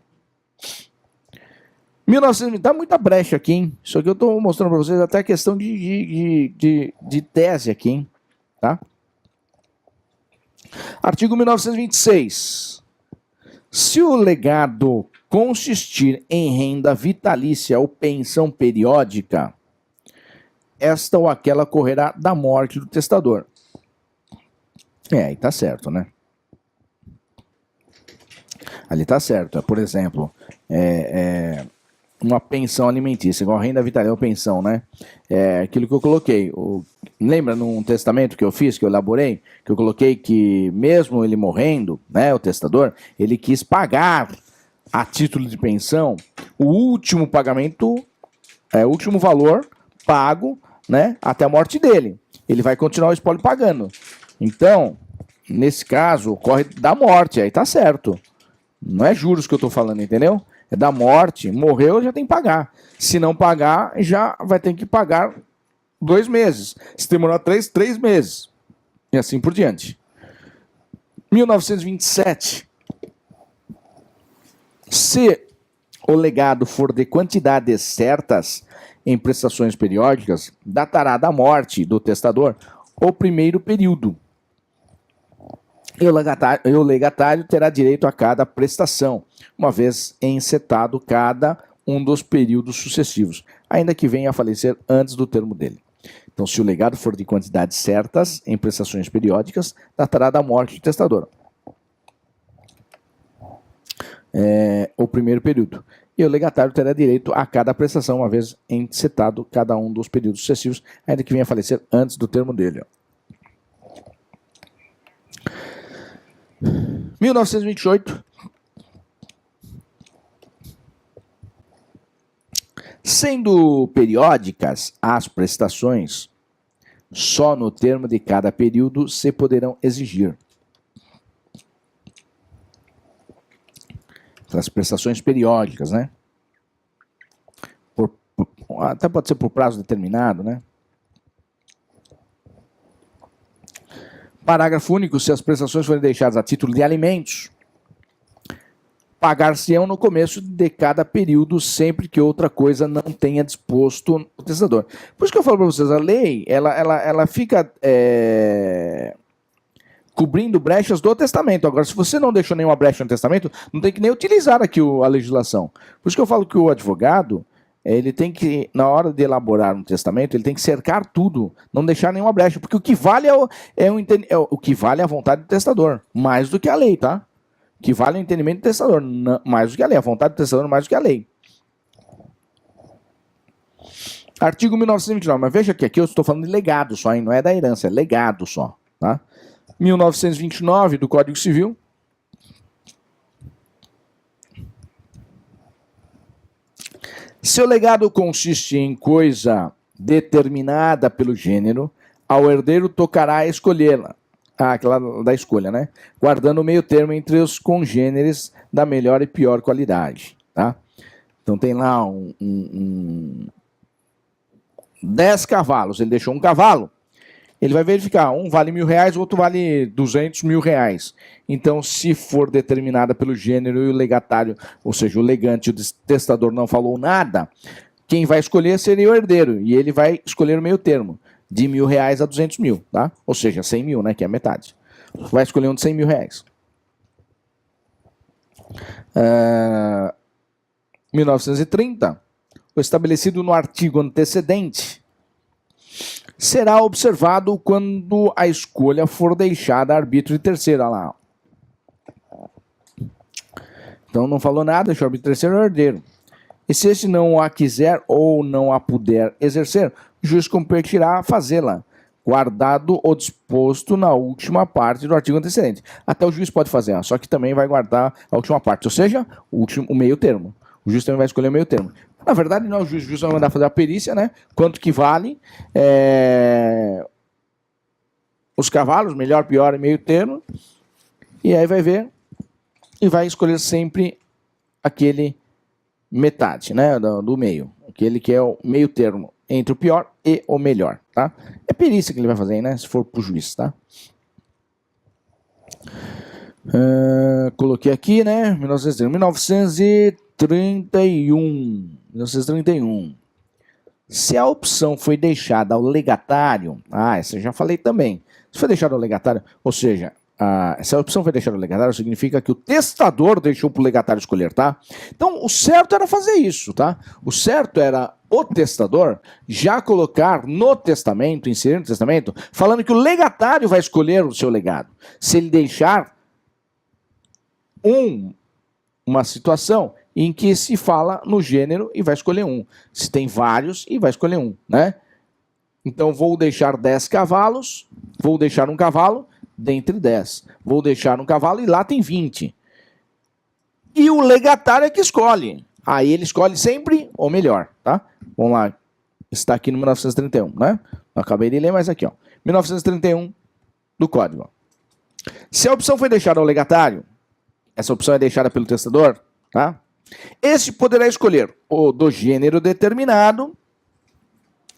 1900, dá muita brecha aqui, hein? Isso aqui eu estou mostrando para vocês até a questão de tese aqui, hein? Tá? Artigo 1926. Se o legado consistir em renda vitalícia ou pensão periódica, esta ou aquela correrá da morte do testador. Aí tá certo, né? Ali tá certo. Por exemplo, uma pensão alimentícia, igual a renda vitalícia ou pensão, né? Aquilo que eu coloquei. Lembra num testamento que eu fiz, que eu elaborei, que eu coloquei que mesmo ele morrendo, né, o testador, ele quis pagar a título de pensão o último pagamento, o último valor pago né, até a morte dele. Ele vai continuar o espólio pagando. Então, nesse caso, ocorre da morte, aí tá certo. Não é juros que eu estou falando, entendeu? É da morte, morreu, já tem que pagar. Se não pagar, já vai ter que pagar 2 meses. Se demorar 3 meses. E assim por diante. 1927. Se o legado for de quantidades certas em prestações periódicas, datará da morte do testador o primeiro período. E o legatário terá direito a cada prestação, uma vez encetado cada um dos períodos sucessivos, ainda que venha a falecer antes do termo dele. Então, se o legado for de quantidades certas em prestações periódicas, datará da morte do testador. O primeiro período. E o legatário terá direito a cada prestação, uma vez encetado cada um dos períodos sucessivos, ainda que venha a falecer antes do termo dele. 1928. Sendo periódicas as prestações, só no termo de cada período se poderão exigir. As prestações periódicas, né? Até pode ser por prazo determinado, né? Parágrafo único. Se as prestações forem deixadas a título de alimentos, pagar-se-ão no começo de cada período, sempre que outra coisa não tenha disposto o testador. Por isso que eu falo para vocês, a lei, ela fica cobrindo brechas do testamento. Agora, se você não deixou nenhuma brecha no testamento, não tem que nem utilizar aqui a legislação. Por isso que eu falo que o advogado, ele tem que, na hora de elaborar um testamento, ele tem que cercar tudo, não deixar nenhuma brecha, porque o que vale o que vale é a vontade do testador, mais do que a lei, tá? O que vale é o entendimento do testador, mais do que a lei, a vontade do testador mais do que a lei. Artigo 1929, mas veja que aqui eu estou falando de legado só, hein? Não é da herança, é legado só, tá? 1929 do Código Civil. Se o legado consiste em coisa determinada pelo gênero, ao herdeiro tocará escolhê-la. Aquela da escolha, né? Guardando o meio termo entre os congêneres da melhor e pior qualidade, tá? Então tem lá 10 cavalos, ele deixou um cavalo, ele vai verificar, um vale R$1.000, o outro vale R$200.000. Então, se for determinada pelo gênero e o legatário, ou seja, o legante, o testador não falou nada, quem vai escolher seria o herdeiro, e ele vai escolher o meio termo, de R$1.000 a R$200.000, tá? Ou seja, 100 mil, né, que é a metade. Vai escolher um de R$100.000. 1930, o estabelecido no artigo antecedente será observado quando a escolha for deixada a arbítrio de terceiro. Olha lá. Então não falou nada, deixou o arbítrio de terceiro ao herdeiro. E se este não a quiser ou não a puder exercer, o juiz competirá fazê-la, guardado o disposto na última parte do artigo antecedente. Até o juiz pode fazer, só que também vai guardar a última parte, ou seja, o meio termo. O juiz também vai escolher o meio termo. Na verdade, não é o juiz vai mandar fazer a perícia, né? Quanto que vale os cavalos, melhor, pior e meio termo. E aí vai ver e vai escolher sempre aquele metade, né? Do meio. Aquele que é o meio termo entre o pior e o melhor, tá? É perícia que ele vai fazer, né? Se for pro juiz, tá? Coloquei aqui, né? 1931. Se a opção foi deixada ao legatário, essa eu já falei também. Se foi deixada ao legatário, ou seja, se a opção foi deixada ao legatário, significa que o testador deixou para o legatário escolher, tá? Então, o certo era fazer isso, tá? O certo era o testador já colocar no testamento, inserir no testamento, falando que o legatário vai escolher o seu legado. Se ele deixar uma situação em que se fala no gênero e vai escolher um. Se tem vários e vai escolher um, né? Então, vou deixar 10 cavalos, vou deixar um cavalo dentre 10. Vou deixar um cavalo e lá tem 20. E o legatário é que escolhe. Aí ele escolhe sempre o melhor, tá? Vamos lá. está aqui no 1931, né? Não acabei de ler, mas aqui, ó. 1931 do Código. Se a opção foi deixada ao legatário, essa opção é deixada pelo testador, tá? Este poderá escolher o do gênero determinado,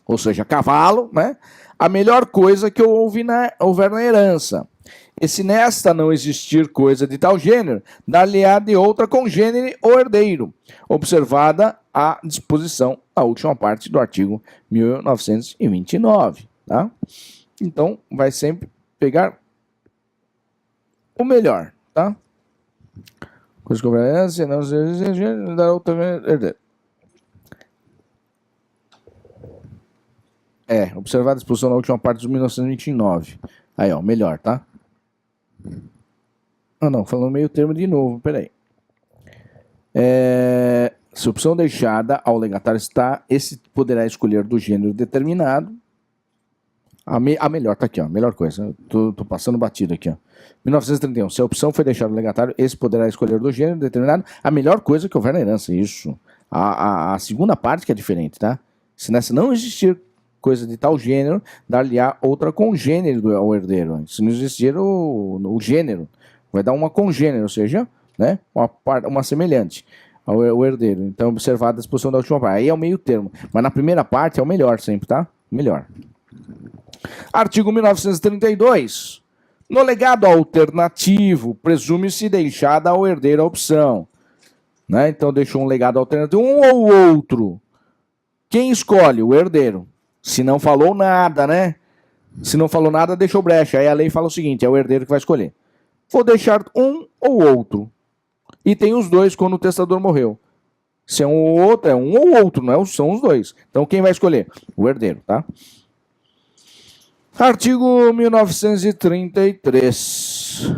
ou seja, cavalo, né? A melhor coisa que houver na herança. E se nesta não existir coisa de tal gênero, dar-lhe-á de outra congênere ou herdeiro, observada a disposição da última parte do artigo 1929, tá? Então, vai sempre pegar o melhor, tá? Coisa que houver na herança, não se existir gênero, dar outra herdeiro. Observada a disposição da última parte de 1929. Aí, ó, melhor, tá? Ah, não, falando meio termo de novo, peraí. Se a opção deixada ao legatário está, esse poderá escolher do gênero determinado. A melhor, tá aqui, ó, melhor coisa. Tô passando batido aqui, ó. 1931. Se a opção foi deixada ao legatário, esse poderá escolher do gênero determinado a melhor coisa que houver na herança. Isso. A segunda parte que é diferente, tá? Se nessa não existir coisa de tal gênero, dar-lhe-á outra congênere ao herdeiro. Se não existir o gênero, vai dar uma congênere, ou seja, né, uma semelhante ao herdeiro. Então, observada a disposição da última parte. Aí é o meio termo. Mas na primeira parte é o melhor sempre, tá? Melhor. Artigo 1932. No legado alternativo, presume-se deixada ao herdeiro a opção. Né? Então, deixou um legado alternativo, um ou outro. Quem escolhe? O herdeiro. Se não falou nada, né? Se não falou nada, deixou brecha. Aí a lei fala o seguinte, é o herdeiro que vai escolher. Vou deixar um ou outro. E tem os dois quando o testador morreu. Se é um ou outro, é um ou outro, não é? São os dois. Então quem vai escolher? O herdeiro, tá? Artigo 1933.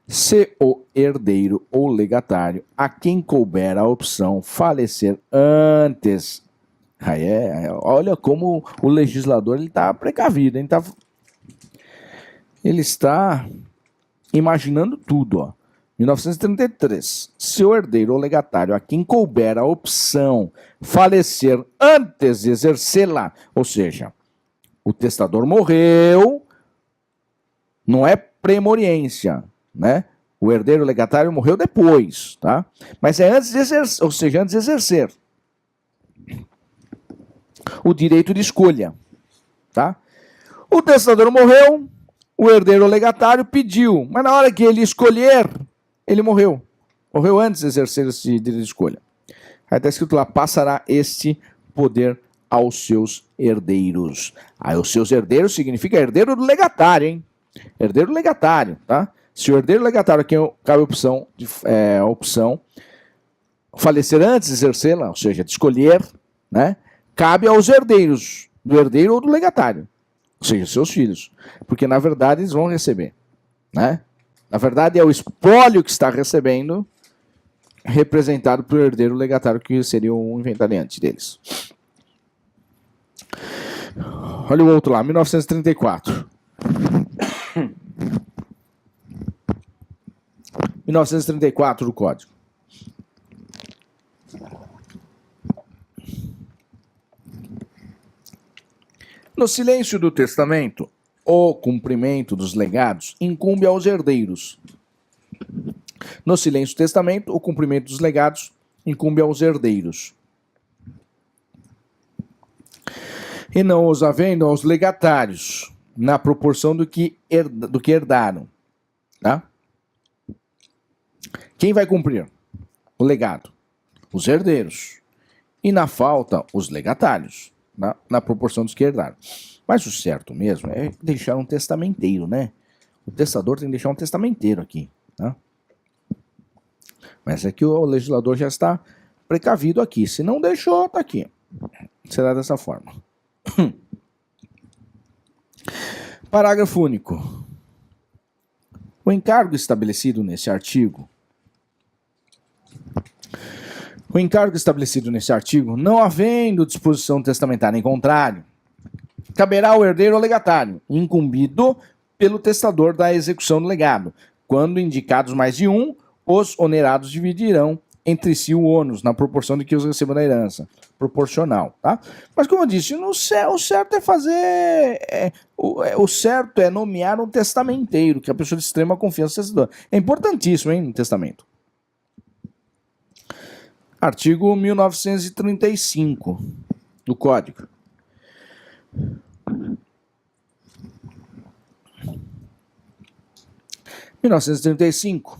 Se o herdeiro ou legatário a quem couber a opção falecer antes... olha como o legislador está precavido, hein? Ele está imaginando tudo, ó. 1933. Se o herdeiro ou legatário a quem couber a opção falecer antes de exercê-la, ou seja, o testador morreu, não é premoriência, né? O herdeiro ou legatário morreu depois, tá? Mas é antes de exercer, ou seja, antes de exercer o direito de escolha, tá? O testador morreu, o herdeiro ou legatário pediu, mas na hora que ele escolher, ele morreu. Morreu antes de exercer esse direito de escolha. Aí está escrito lá, passará este poder aos seus herdeiros. Aí os seus herdeiros significa herdeiro do legatário, hein? Herdeiro legatário, tá? Se o herdeiro legatário a quem cabe a opção falecer antes de exercê-la, ou seja, de escolher, né? Cabe aos herdeiros, do herdeiro ou do legatário, ou seja, seus filhos, porque na verdade eles vão receber, né? Na verdade é o espólio que está recebendo, representado pelo herdeiro legatário, que seria o inventariante deles. Olha o outro lá, 1934. 1934 do Código. No silêncio do testamento, o cumprimento dos legados incumbe aos herdeiros. No silêncio do testamento, o cumprimento dos legados incumbe aos herdeiros. E não os havendo aos legatários, na proporção do que herdaram. Tá? Quem vai cumprir o legado? Os herdeiros. E na falta, os legatários. Na proporção dos que herdaram. Mas o certo mesmo é deixar um testamenteiro, né? O testador tem que deixar um testamenteiro aqui, tá? Mas é que o legislador já está precavido aqui. Se não deixou, tá aqui. Será dessa forma. Parágrafo único. O encargo estabelecido nesse artigo não havendo disposição testamentária em contrário, caberá ao herdeiro ou legatário, incumbido pelo testador da execução do legado. Quando indicados mais de um, os onerados dividirão entre si o ônus, na proporção de que os recebam da herança. Proporcional, tá? Mas como eu disse, o certo é fazer... o certo é nomear um testamenteiro, que é a pessoa de extrema confiança no testador. É importantíssimo, hein, no testamento. Artigo 1935 do Código. Em 1935,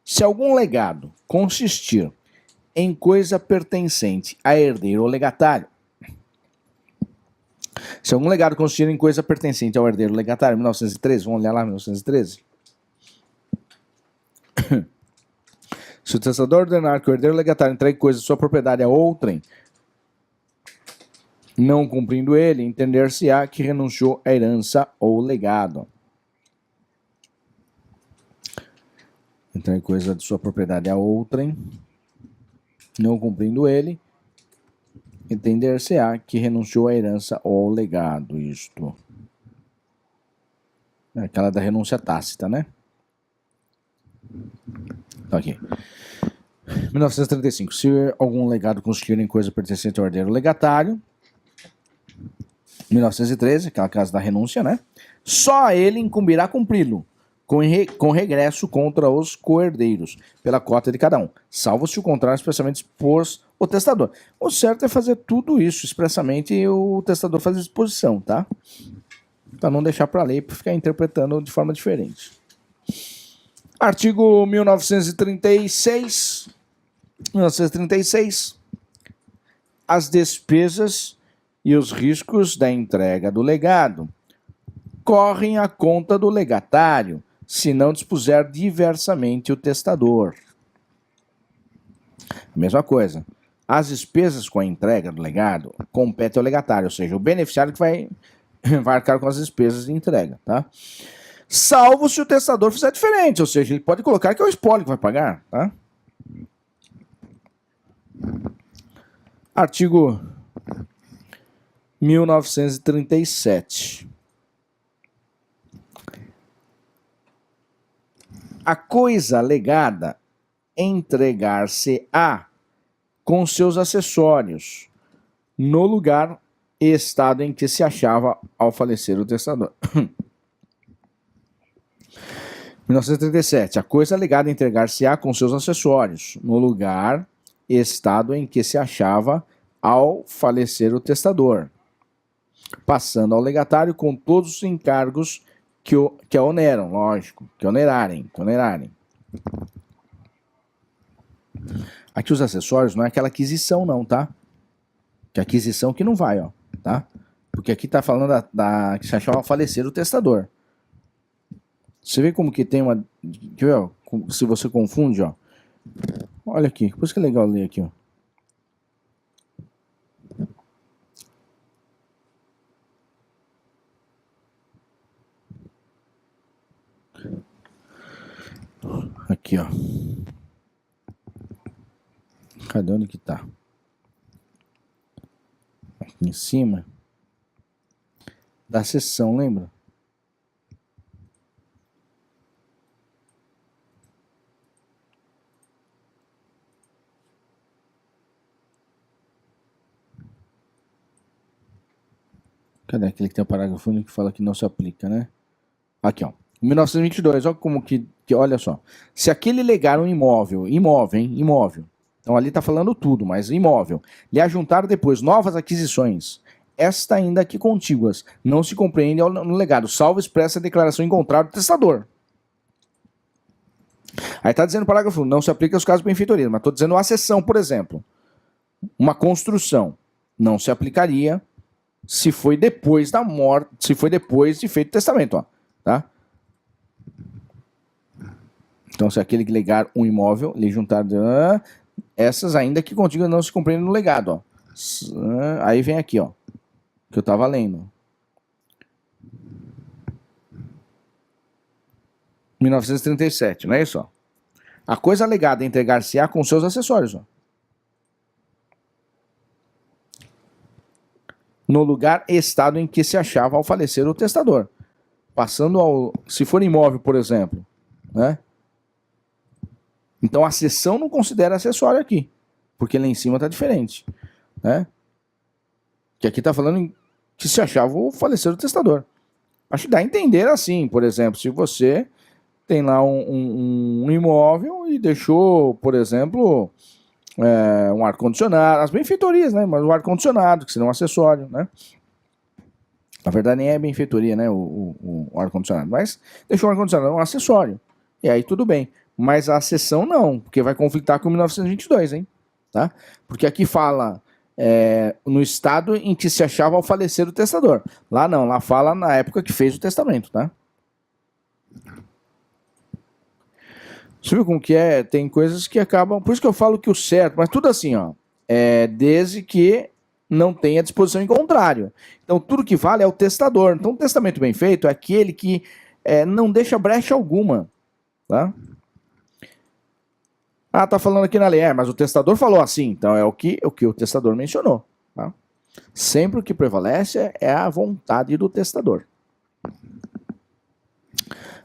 se algum legado consistir em coisa pertencente a herdeiro ou legatário, se algum legado consistir em coisa pertencente ao herdeiro ou legatário, 1913, vamos olhar lá, 1913. Se o testador ordenar que o herdeiro ou legatário entregue coisa de sua propriedade a outrem, não cumprindo ele, entender-se-á que renunciou à herança ou legado. Entregue coisa de sua propriedade a outrem, não cumprindo ele, entender-se-á que renunciou à herança ou ao legado. Isto é aquela da renúncia tácita, né? Tá aqui. 1935. Se algum legado consistir em coisa pertencente ao herdeiro legatário, 1913, aquela casa da renúncia, né? Só ele incumbirá cumpri-lo, com regresso contra os coherdeiros, pela cota de cada um, salvo se o contrário expressamente expôs o testador. O certo é fazer tudo isso expressamente e o testador fazer exposição, tá? Para não deixar para a lei, para ficar interpretando de forma diferente. Artigo 1936. 1936. As despesas e os riscos da entrega do legado correm à conta do legatário, se não dispuser diversamente o testador. A mesma coisa. As despesas com a entrega do legado competem ao legatário, ou seja, o beneficiário que vai arcar com as despesas de entrega, tá? Salvo se o testador fizer diferente, ou seja, ele pode colocar que é o espólio que vai pagar, tá? Artigo 1937. A coisa legada entregar-se-á com seus acessórios no lugar e estado em que se achava ao falecer o testador. 1937. A coisa legada entregar-se-á com seus acessórios no lugar e estado em que se achava ao falecer o testador, passando ao legatário com todos os encargos que a oneram, lógico, que onerarem. Aqui os acessórios não é aquela aquisição não, tá? Que aquisição que não vai, ó, tá? Porque aqui tá falando que se achava ao falecer o testador. Você vê como que tem uma... Quer ver, ó, se você confunde, ó. Olha aqui, por isso que é legal ler aqui, ó. Aqui, ó. Cadê onde que tá? Aqui em cima. Da seção, lembra? Cadê aquele que tem o parágrafo único que fala que não se aplica, né? Aqui, ó. 1922, olha como que olha só. Se aquele legar um imóvel, então ali está falando tudo, mas imóvel, lhe ajuntar depois novas aquisições, esta ainda aqui contíguas, não se compreende no legado, salvo expressa declaração em contrário do testador. Aí está dizendo o parágrafo, não se aplica aos casos de benfeitoria, mas estou dizendo a cessão, por exemplo. Uma construção não se aplicaria se foi depois da morte, se foi depois de feito o testamento, ó, tá? Então, se aquele que legar um imóvel, lhe juntar... essas ainda que contigo não se compreendem no legado, ó. Aí vem aqui, ó, que eu estava lendo. 1937, não é isso? Ó? A coisa legada é entregar-se-á com seus acessórios, ó. No lugar e estado em que se achava ao falecer o testador. Passando ao... Se for imóvel, por exemplo, né? Então a cessão não considera acessório aqui, porque lá em cima está diferente, né? Que aqui está falando que se achava o falecido testador. Acho que dá a entender assim, por exemplo, se você tem lá um imóvel e deixou, por exemplo, um ar-condicionado, as benfeitorias, né? Mas o ar-condicionado, que seria um acessório, né? Na verdade nem é benfeitoria, né? O ar-condicionado, mas deixou o ar-condicionado, um acessório. E aí tudo bem. Mas a cessão não, porque vai conflitar com 1922, hein? Tá? Porque aqui fala no estado em que se achava ao falecer o testador. Lá não, lá fala na época que fez o testamento, tá? Você viu como que é? Tem coisas que acabam... Por isso que eu falo que o certo... Mas tudo assim, ó. Desde que não tenha disposição em contrário. Então, tudo que vale é o testador. Então, o testamento bem feito é aquele que não deixa brecha alguma. Tá? Ah, tá falando aqui na lei. Mas o testador falou assim. Então, é o que o testador mencionou. Tá? Sempre o que prevalece é a vontade do testador.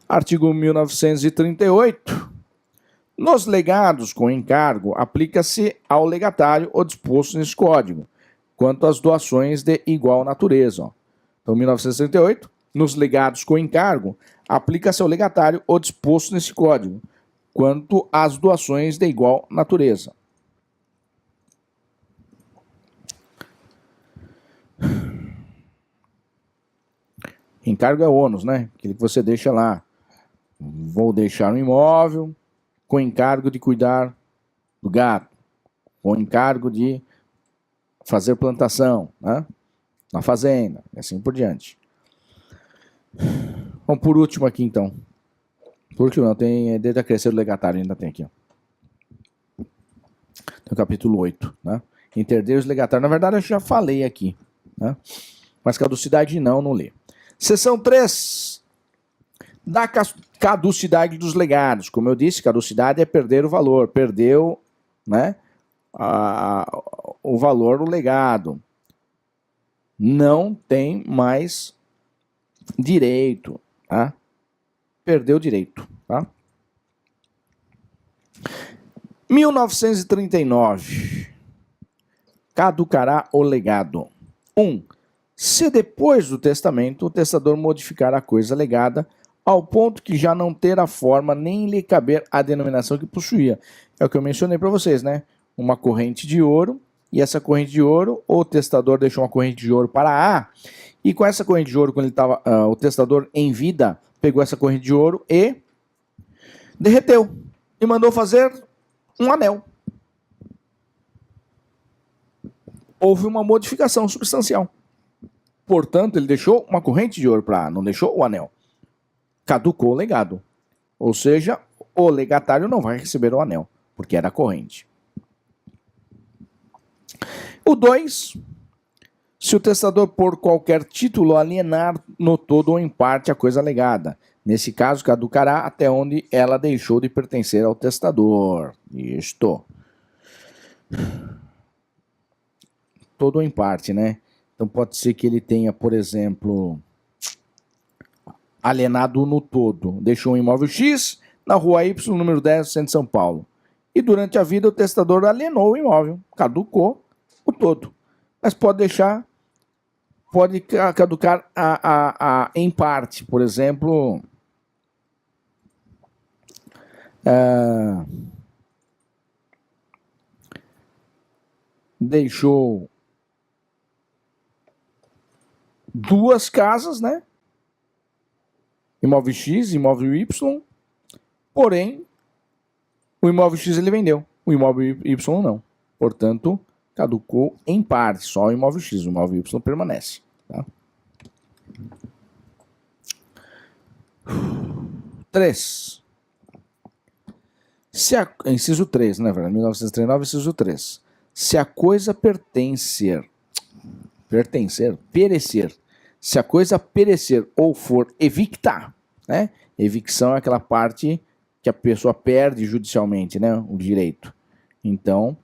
Artigo 1938. Nos legados com encargo, aplica-se ao legatário o disposto nesse código, quanto às doações de igual natureza. Ó. Então, 1938, nos legados com encargo, aplica-se ao legatário o disposto nesse código, quanto às doações de igual natureza. Encargo é ônus, né? Aquele que você deixa lá. Vou deixar um imóvel com encargo de cuidar do gado, com encargo de fazer plantação, né? Na fazenda, e assim por diante. Vamos por último aqui, então. Por último, não, tem desde a crescer do legatário, ainda tem aqui. Ó. Tem o capítulo 8, né? Interdeiros legatários. Na verdade, eu já falei aqui, né? Mas caducidade não lê. Seção 3. Da caducidade dos legados. Como eu disse, caducidade é perder o valor. Perdeu, né, o valor do legado. Não tem mais direito. Tá? Perdeu o direito. Tá? 1939. Caducará o legado. 1. Se depois do testamento o testador modificar a coisa legada ao ponto que já não ter a forma nem lhe caber a denominação que possuía. É o que eu mencionei para vocês, né? Uma corrente de ouro, e essa corrente de ouro, o testador deixou uma corrente de ouro para A, e com essa corrente de ouro, quando ele estava, o testador em vida, pegou essa corrente de ouro e derreteu, e mandou fazer um anel. Houve uma modificação substancial. Portanto, ele deixou uma corrente de ouro para A, não deixou o anel. Caducou o legado. Ou seja, o legatário não vai receber o anel, porque era corrente. O 2. Se o testador por qualquer título alienar no todo ou em parte a coisa legada. Nesse caso, caducará até onde ela deixou de pertencer ao testador. Isto. Todo ou em parte, né? Então pode ser que ele tenha, por exemplo... alienado no todo. Deixou um imóvel X na rua Y, número 10, centro de São Paulo. E durante a vida o testador alienou o imóvel. Caducou o todo. Mas pode caducar em parte. Por exemplo, deixou 2 casas, né? Imóvel X, imóvel Y, porém, o imóvel X ele vendeu, o imóvel Y não. Portanto, caducou em parte, só o imóvel X, o imóvel Y permanece. Tá? 3. Inciso 3, na verdade, 1939, inciso 3. Se a coisa perecer, se a coisa perecer ou for evicta, né? Evicção é aquela parte que a pessoa perde judicialmente, né? O direito. Então,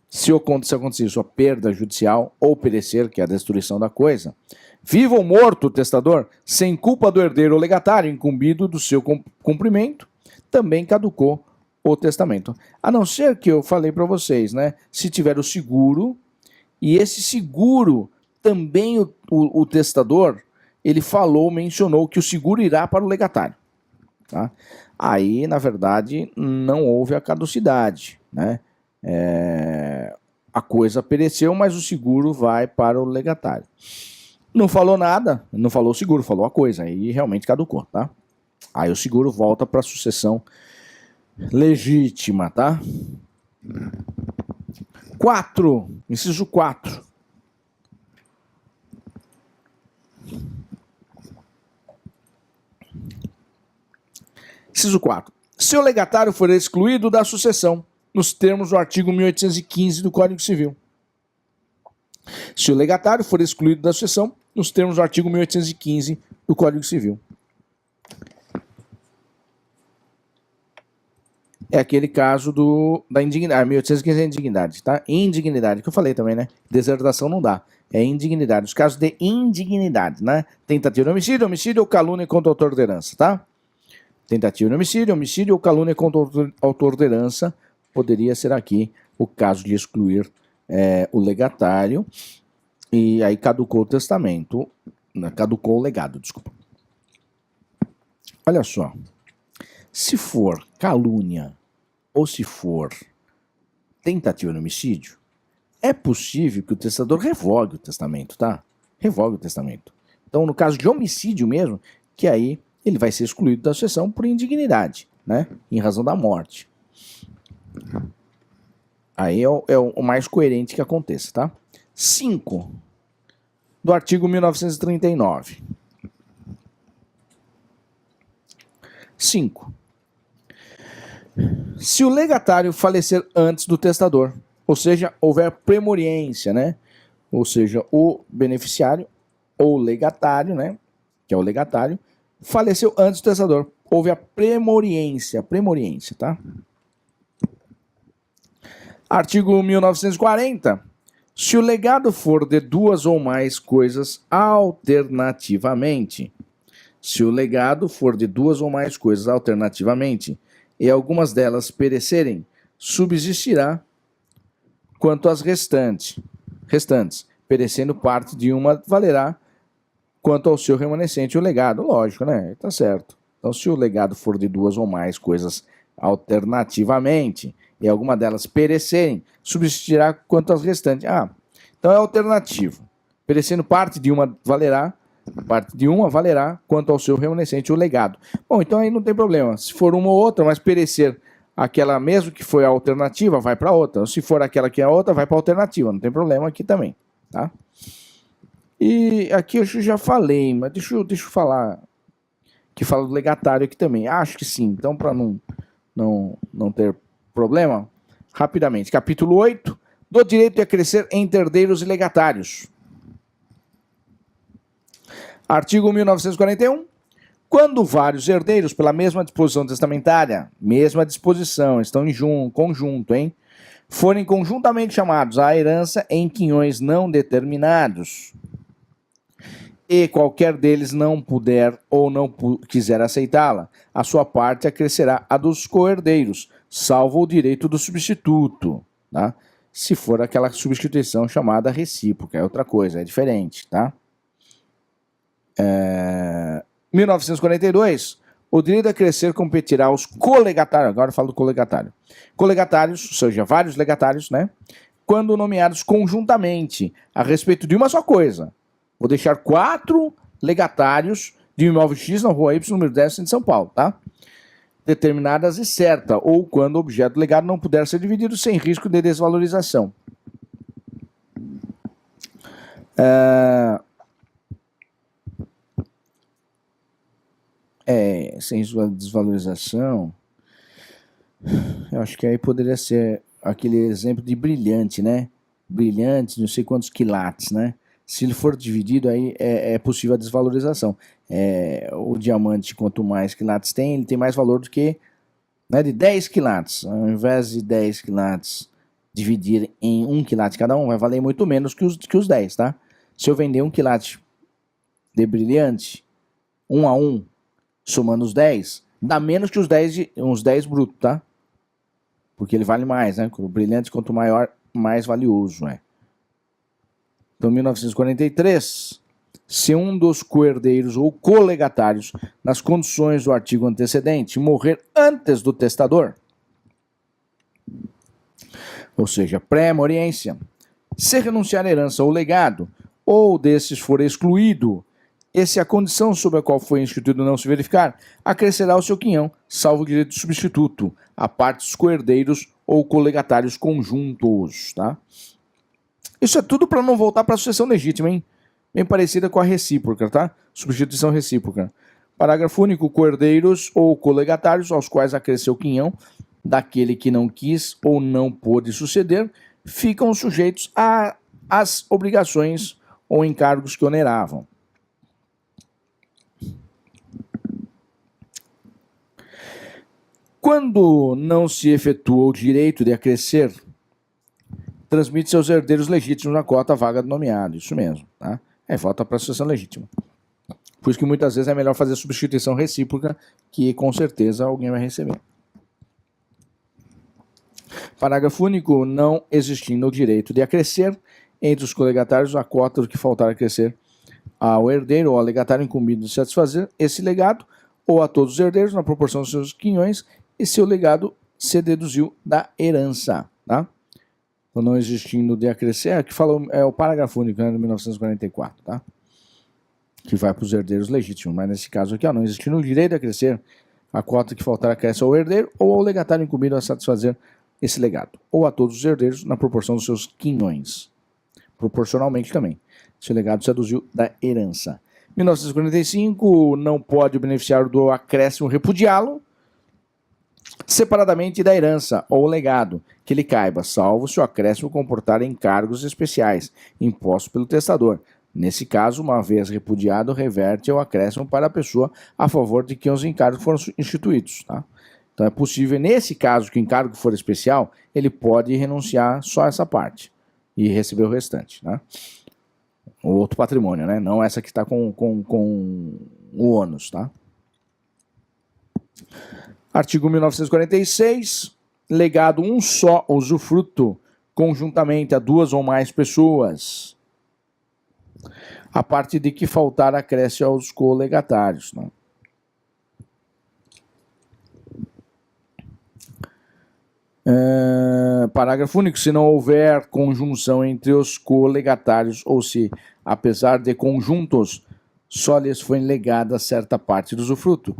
se acontecer isso, a perda judicial ou perecer, que é a destruição da coisa, vivo ou morto o testador, sem culpa do herdeiro ou legatário, incumbido do seu cumprimento, também caducou o testamento. A não ser que eu falei para vocês, né? Se tiver o seguro, e esse seguro também o testador, ele mencionou que o seguro irá para o legatário. Tá? Aí, na verdade, não houve a caducidade, né? A coisa pereceu, mas o seguro vai para o legatário. Não falou nada, não falou o seguro, falou a coisa, aí realmente caducou, tá? Aí o seguro volta para a sucessão legítima, tá? 4, inciso 4. Inciso 4. Se o legatário for excluído da sucessão, nos termos do artigo 1815 do Código Civil. Se o legatário for excluído da sucessão, nos termos do artigo 1815 do Código Civil. É aquele caso da indignidade. 1815 é indignidade, tá? Indignidade, que eu falei também, né? Deserdação não dá. É indignidade. Os casos de indignidade, né? Tentativa de homicídio, homicídio ou calúnia contra o autor de herança, tá? Tentativa de homicídio, homicídio ou calúnia contra o autor de herança poderia ser aqui o caso de excluir o legatário. E aí caducou o testamento. Caducou o legado, desculpa. Olha só. Se for calúnia ou se for tentativa de homicídio, é possível que o testador revogue o testamento, tá? Revogue o testamento. Então, no caso de homicídio mesmo, que aí ele vai ser excluído da sucessão por indignidade, né? Em razão da morte. Aí é o mais coerente que aconteça, tá? 5. Do artigo 1939. 5. Se o legatário falecer antes do testador, ou seja, houver premoriência, né? Ou seja, o beneficiário ou legatário, né? Que é o legatário, faleceu antes do testador. Houve a premoriência, tá? Artigo 1940. Se o legado for de duas ou mais coisas alternativamente, se o legado for de duas ou mais coisas alternativamente, e algumas delas perecerem, subsistirá quanto às restantes. Perecendo parte de uma, valerá quanto ao seu remanescente o legado. Lógico, né? Tá certo. Então, se o legado for de duas ou mais coisas alternativamente, e alguma delas perecerem, subsistirá quanto às restantes. Então é alternativo. Perecendo parte de uma, valerá quanto ao seu remanescente o legado. Bom, então aí não tem problema. Se for uma ou outra, mas perecer aquela mesmo que foi a alternativa, vai para outra. Se for aquela que é a outra, vai para a alternativa. Não tem problema aqui também, tá? E aqui eu já falei, mas deixa eu falar, que fala do legatário aqui também. Acho que sim, então para não ter problema, rapidamente. Capítulo 8, do direito a crescer entre herdeiros e legatários. Artigo 1941. Quando vários herdeiros, pela mesma disposição testamentária, estão em conjunto, forem conjuntamente chamados à herança em quinhões não determinados, e qualquer deles não puder ou não quiser aceitá-la, a sua parte acrescerá a dos co-herdeiros, salvo o direito do substituto, tá? Se for aquela substituição chamada recíproca, é outra coisa, é diferente, tá? 1942, o direito a crescer competirá aos colegatários, agora eu falo do colegatário, colegatários, ou seja, vários legatários, né? Quando nomeados conjuntamente a respeito de uma só coisa. Vou deixar 4 legatários de um imóvel X na rua Y, número 10, em São Paulo, tá? Determinadas e certa, ou quando o objeto do legado não puder ser dividido sem risco de desvalorização. Sem desvalorização, eu acho que aí poderia ser aquele exemplo de brilhante, né? Brilhante, não sei quantos quilates, né? Se ele for dividido, aí é possível a desvalorização. O diamante, quanto mais quilates tem, ele tem mais valor do que, né, de 10 quilates. Ao invés de 10 quilates dividir em 1 quilate cada um, vai valer muito menos que os 10, tá? Se eu vender 1 quilate de brilhante, 1 a 1, somando os 10, dá menos que uns 10 bruto, tá? porque ele vale mais, né? O brilhante, quanto maior, mais valioso é. Então, 1943, se um dos coherdeiros ou colegatários, nas condições do artigo antecedente, morrer antes do testador, ou seja, pré-moriência, se renunciar à herança ou legado, ou desses for excluído, e se a condição sobre a qual foi instituído não se verificar, acrescerá o seu quinhão, salvo o direito de substituto, a parte dos coherdeiros ou colegatários conjuntos, tá? Isso é tudo para não voltar para a sucessão legítima, hein? Bem parecida com a recíproca, tá? Substituição recíproca. Parágrafo único, coherdeiros ou colegatários aos quais acresceu o quinhão daquele que não quis ou não pôde suceder, ficam sujeitos às obrigações ou encargos que oneravam. Quando não se efetua o direito de acrescer, transmite-se aos herdeiros legítimos na cota vaga do nomeado. Isso mesmo, tá? Volta para a sucessão legítima. Por isso que muitas vezes é melhor fazer substituição recíproca, que com certeza alguém vai receber. Parágrafo único, não existindo o direito de acrescer entre os colegatários a cota do que faltar acrescer ao herdeiro ou ao legatário incumbido de satisfazer esse legado, ou a todos os herdeiros na proporção dos seus quinhões, e seu legado se deduziu da herança, tá? Então, não existindo de acrescer, que fala, é o parágrafo único, né, de 1944, tá? Que vai para os herdeiros legítimos, mas nesse caso aqui, ó, não existindo o direito de acrescer a cota que faltar acresce ao herdeiro ou ao legatário incumbido a satisfazer esse legado, ou a todos os herdeiros na proporção dos seus quinhões, proporcionalmente também. Esse legado se deduziu da herança. 1945, não pode beneficiar do acréscimo repudiá-lo separadamente da herança ou legado que lhe caiba, salvo se o acréscimo comportar encargos especiais impostos pelo testador. Nesse caso, uma vez repudiado, reverte o acréscimo para a pessoa a favor de quem os encargos foram instituídos, tá? Então é possível, nesse caso, que o encargo for especial, ele pode renunciar só essa parte e receber o restante, né? O outro patrimônio, né? Não essa que está com o ônus, tá? Artigo 1946, legado um só usufruto conjuntamente a duas ou mais pessoas, a parte de que faltar acresce aos colegatários, né? Parágrafo único, se não houver conjunção entre os colegatários ou se, apesar de conjuntos, só lhes foi legada certa parte do usufruto,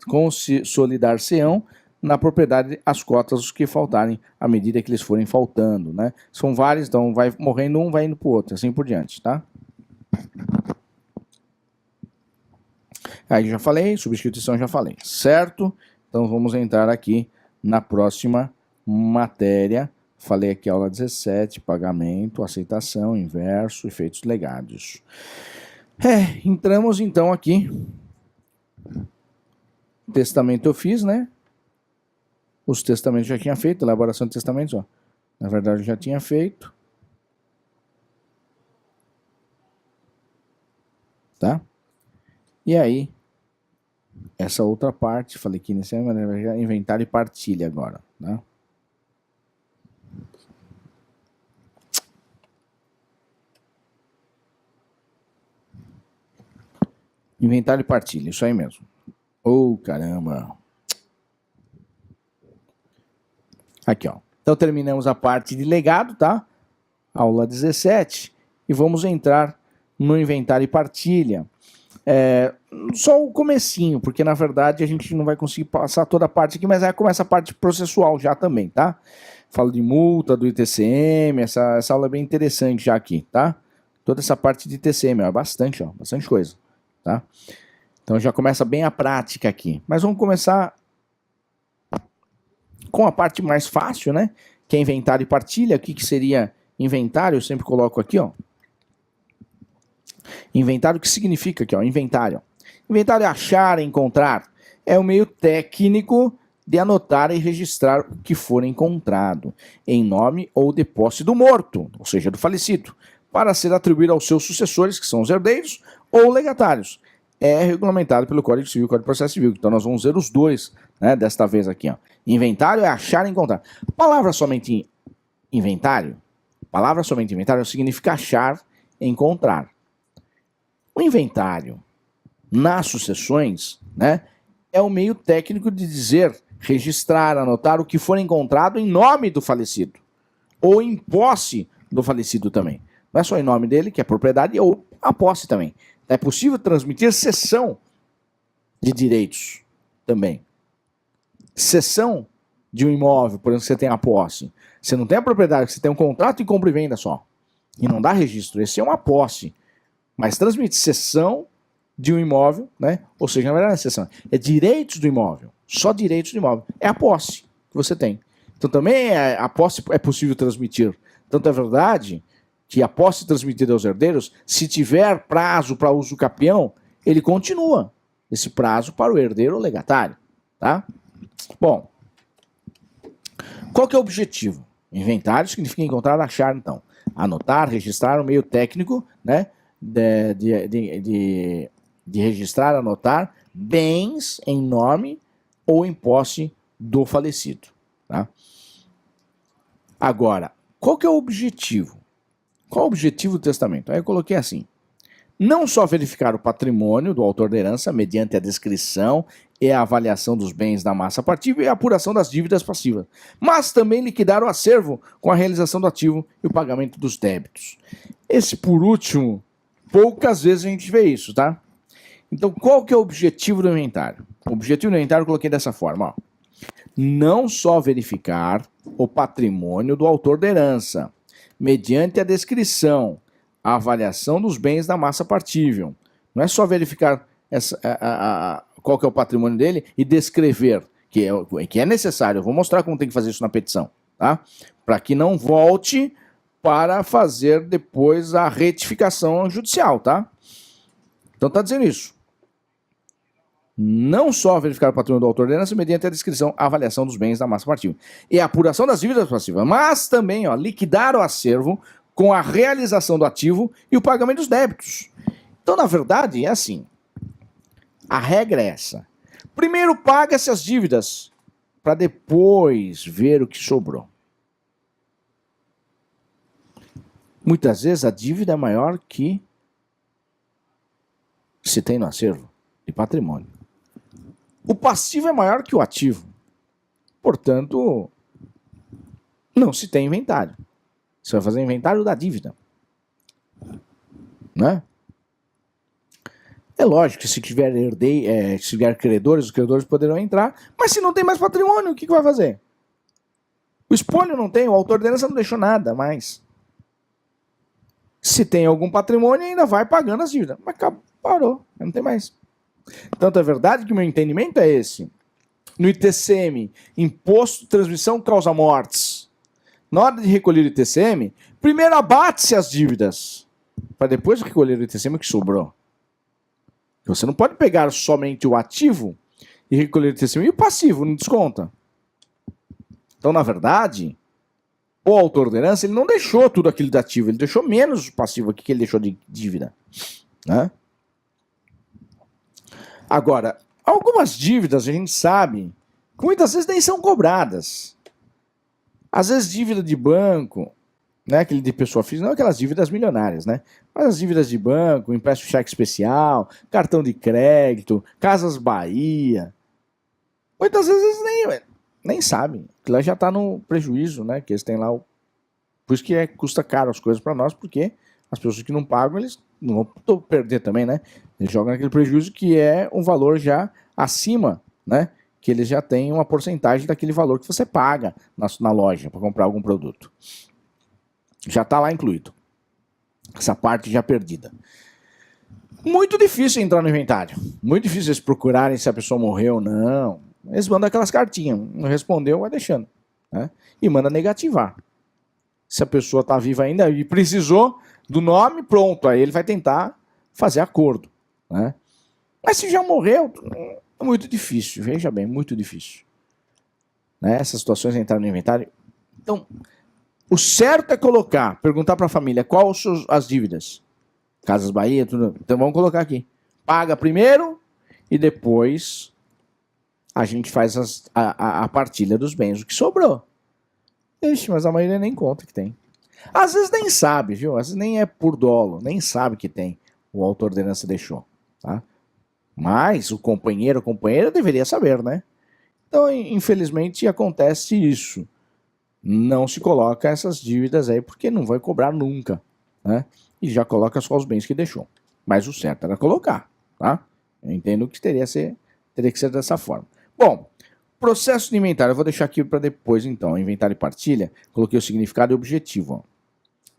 consolidar-se-ão na propriedade as cotas que faltarem à medida que lhes forem faltando, né? São vários, então vai morrendo um, vai indo para o outro, assim por diante, tá? Aí já falei, substituição já falei, certo? Então vamos entrar aqui na próxima matéria. Falei aqui aula 17, pagamento, aceitação, inverso, efeitos legados. Entramos então aqui. Testamento eu fiz, né? Os testamentos já tinha feito, elaboração de testamentos, ó. Na verdade eu já tinha feito. Tá? E aí, essa outra parte, falei que inicialmente é inventário e partilha agora, né? Inventário e partilha, isso aí mesmo. Oh, caramba. Aqui, ó. Então terminamos a parte de legado, tá? Aula 17. E vamos entrar no inventário e partilha. Só o comecinho, porque na verdade a gente não vai conseguir passar toda a parte aqui, mas aí começa a parte processual já também, tá? Falo de multa, do ITCM, essa aula é bem interessante já aqui, tá? Toda essa parte de ITCM, ó, bastante coisa, tá? Então já começa bem a prática aqui. Mas vamos começar com a parte mais fácil, né? Que é inventário e partilha. O que seria inventário? Eu sempre coloco aqui, ó. Inventário, o que significa aqui, ó? Inventário. Inventário é achar, encontrar. É o meio técnico de anotar e registrar o que for encontrado, em nome ou de posse do morto, ou seja, do falecido, para ser atribuído aos seus sucessores, que são os herdeiros, ou legatários, é regulamentado pelo Código Civil e Código de Processo Civil. Então nós vamos ver os dois, né, desta vez aqui. Ó. Inventário é achar e encontrar. Palavra somente inventário significa achar e encontrar. O inventário, nas sucessões, né, é o meio técnico de dizer, registrar, anotar o que for encontrado em nome do falecido, ou em posse do falecido também. Não é só em nome dele, que é propriedade, ou a posse também. É possível transmitir cessão de direitos também. Cessão de um imóvel, por exemplo, que você tem a posse. Você não tem a propriedade, você tem um contrato de compra e venda só. E não dá registro. Esse é uma posse. Mas transmite cessão de um imóvel, né? Ou seja, na verdade, não é cessão. É direitos do imóvel. Só direitos do imóvel. É a posse que você tem. Então também a posse é possível transmitir. Tanto é verdade que a posse transmitida aos herdeiros, se tiver prazo para uso capião, ele continua esse prazo para o herdeiro ou legatário. Tá? Bom, qual que é o objetivo? Inventário significa encontrar, achar, então. Anotar, registrar o meio técnico, né? De registrar, anotar bens em nome ou em posse do falecido. Tá? Agora, qual que é o objetivo? Qual o objetivo do testamento? Aí eu coloquei assim: não só verificar o patrimônio do autor da herança mediante a descrição e a avaliação dos bens da massa partível e a apuração das dívidas passivas, mas também liquidar o acervo com a realização do ativo e o pagamento dos débitos. Esse, por último, poucas vezes a gente vê isso, tá? Então, qual que é o objetivo do inventário? O objetivo do inventário eu coloquei dessa forma, ó. Não só verificar o patrimônio do autor da herança, mediante a descrição, a avaliação dos bens da massa partível. Não é só verificar qual que é o patrimônio dele e descrever, que é necessário. Eu vou mostrar como tem que fazer isso na petição, tá? Para que não volte para fazer depois a retificação judicial, tá? Então tá dizendo isso. Não só verificar o patrimônio do autor da herança mediante a descrição, a avaliação dos bens da massa partível e a apuração das dívidas passivas, mas também, ó, liquidar o acervo com a realização do ativo e o pagamento dos débitos. Então, na verdade, é assim. A regra é essa. Primeiro paga-se as dívidas para depois ver o que sobrou. Muitas vezes a dívida é maior que se tem no acervo de patrimônio. O passivo é maior que o ativo. Portanto, não se tem inventário. Você vai fazer inventário da dívida. Né? É lógico que se tiver se tiver credores, os credores poderão entrar, mas se não tem mais patrimônio, o que vai fazer? O espólio não tem, o autor da herança não deixou nada mais. Se tem algum patrimônio, ainda vai pagando as dívidas. Mas parou, não tem mais. Tanto é verdade que o meu entendimento é esse. No ITCM, Imposto de Transmissão Causa Mortes, na hora de recolher o ITCM, primeiro abate-se as dívidas, para depois recolher o ITCM que sobrou. Você não pode pegar somente o ativo e recolher o ITCM e o passivo, não desconta. Então, na verdade, o autor da herança ele não deixou tudo aquilo de ativo, ele deixou menos o passivo aqui que ele deixou de dívida. Né? Agora, algumas dívidas a gente sabe que muitas vezes nem são cobradas. Às vezes dívida de banco, né, aquele de pessoa física, não aquelas dívidas milionárias, né? Mas as dívidas de banco, empréstimo cheque especial, cartão de crédito, Casas Bahia. Muitas vezes nem sabem. Que lá já está no prejuízo, né? Que eles têm lá. Por isso que custa caro as coisas para nós, porque as pessoas que não pagam, eles não vão perder também, né? Eles jogam naquele prejuízo que é um valor já acima, né? Que eles já têm uma porcentagem daquele valor que você paga na loja para comprar algum produto. Já está lá incluído. Essa parte já perdida. Muito difícil entrar no inventário. Muito difícil eles procurarem se a pessoa morreu ou não. Eles mandam aquelas cartinhas. Não respondeu, vai deixando. Né? E manda negativar. Se a pessoa está viva ainda e precisou do nome, pronto. Aí ele vai tentar fazer acordo. Né? Mas se já morreu, é muito difícil. Veja bem, muito difícil. Né? Essas situações entrar no inventário. Então, o certo é perguntar para a família quais são as dívidas. Casas Bahia, tudo. Então vamos colocar aqui. paga primeiro e depois a gente faz a partilha dos bens, o que sobrou. Ixi, mas a maioria nem conta que tem. Às vezes nem sabe, viu? Às vezes nem é por dolo, nem sabe que tem. O autor da herança deixou, tá? Mas o companheiro ou companheira deveria saber, né? Então, infelizmente, acontece isso. Não se coloca essas dívidas aí, porque não vai cobrar nunca, né? E já coloca só os bens que deixou. Mas o certo era colocar, tá? Eu entendo que teria que ser dessa forma. Bom, processo de inventário, eu vou deixar aqui para depois, então. Inventário e partilha, coloquei o significado e o objetivo. Ó.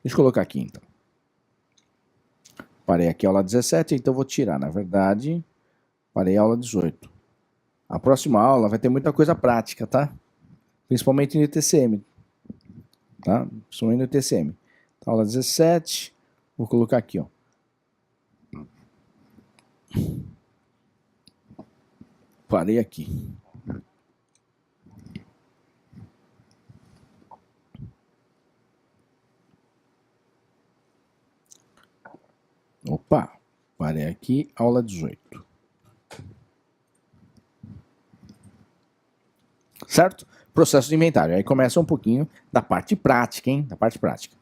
Deixa eu colocar aqui, então. Parei aqui a aula 17, então vou tirar, na verdade, parei a aula 18. A próxima aula vai ter muita coisa prática, tá? Principalmente no ITCM. Tá? Principalmente no ITCM. Então, aula 17, vou colocar aqui, ó. Parei aqui. Opa, parei aqui, aula 18. Certo? Processo de inventário. Aí começa um pouquinho da parte prática, hein? Da parte prática.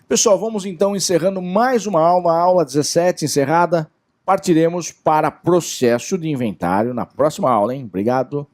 Pessoal, vamos então encerrando mais uma aula, a aula 17 encerrada. Partiremos para processo de inventário na próxima aula, hein? Obrigado.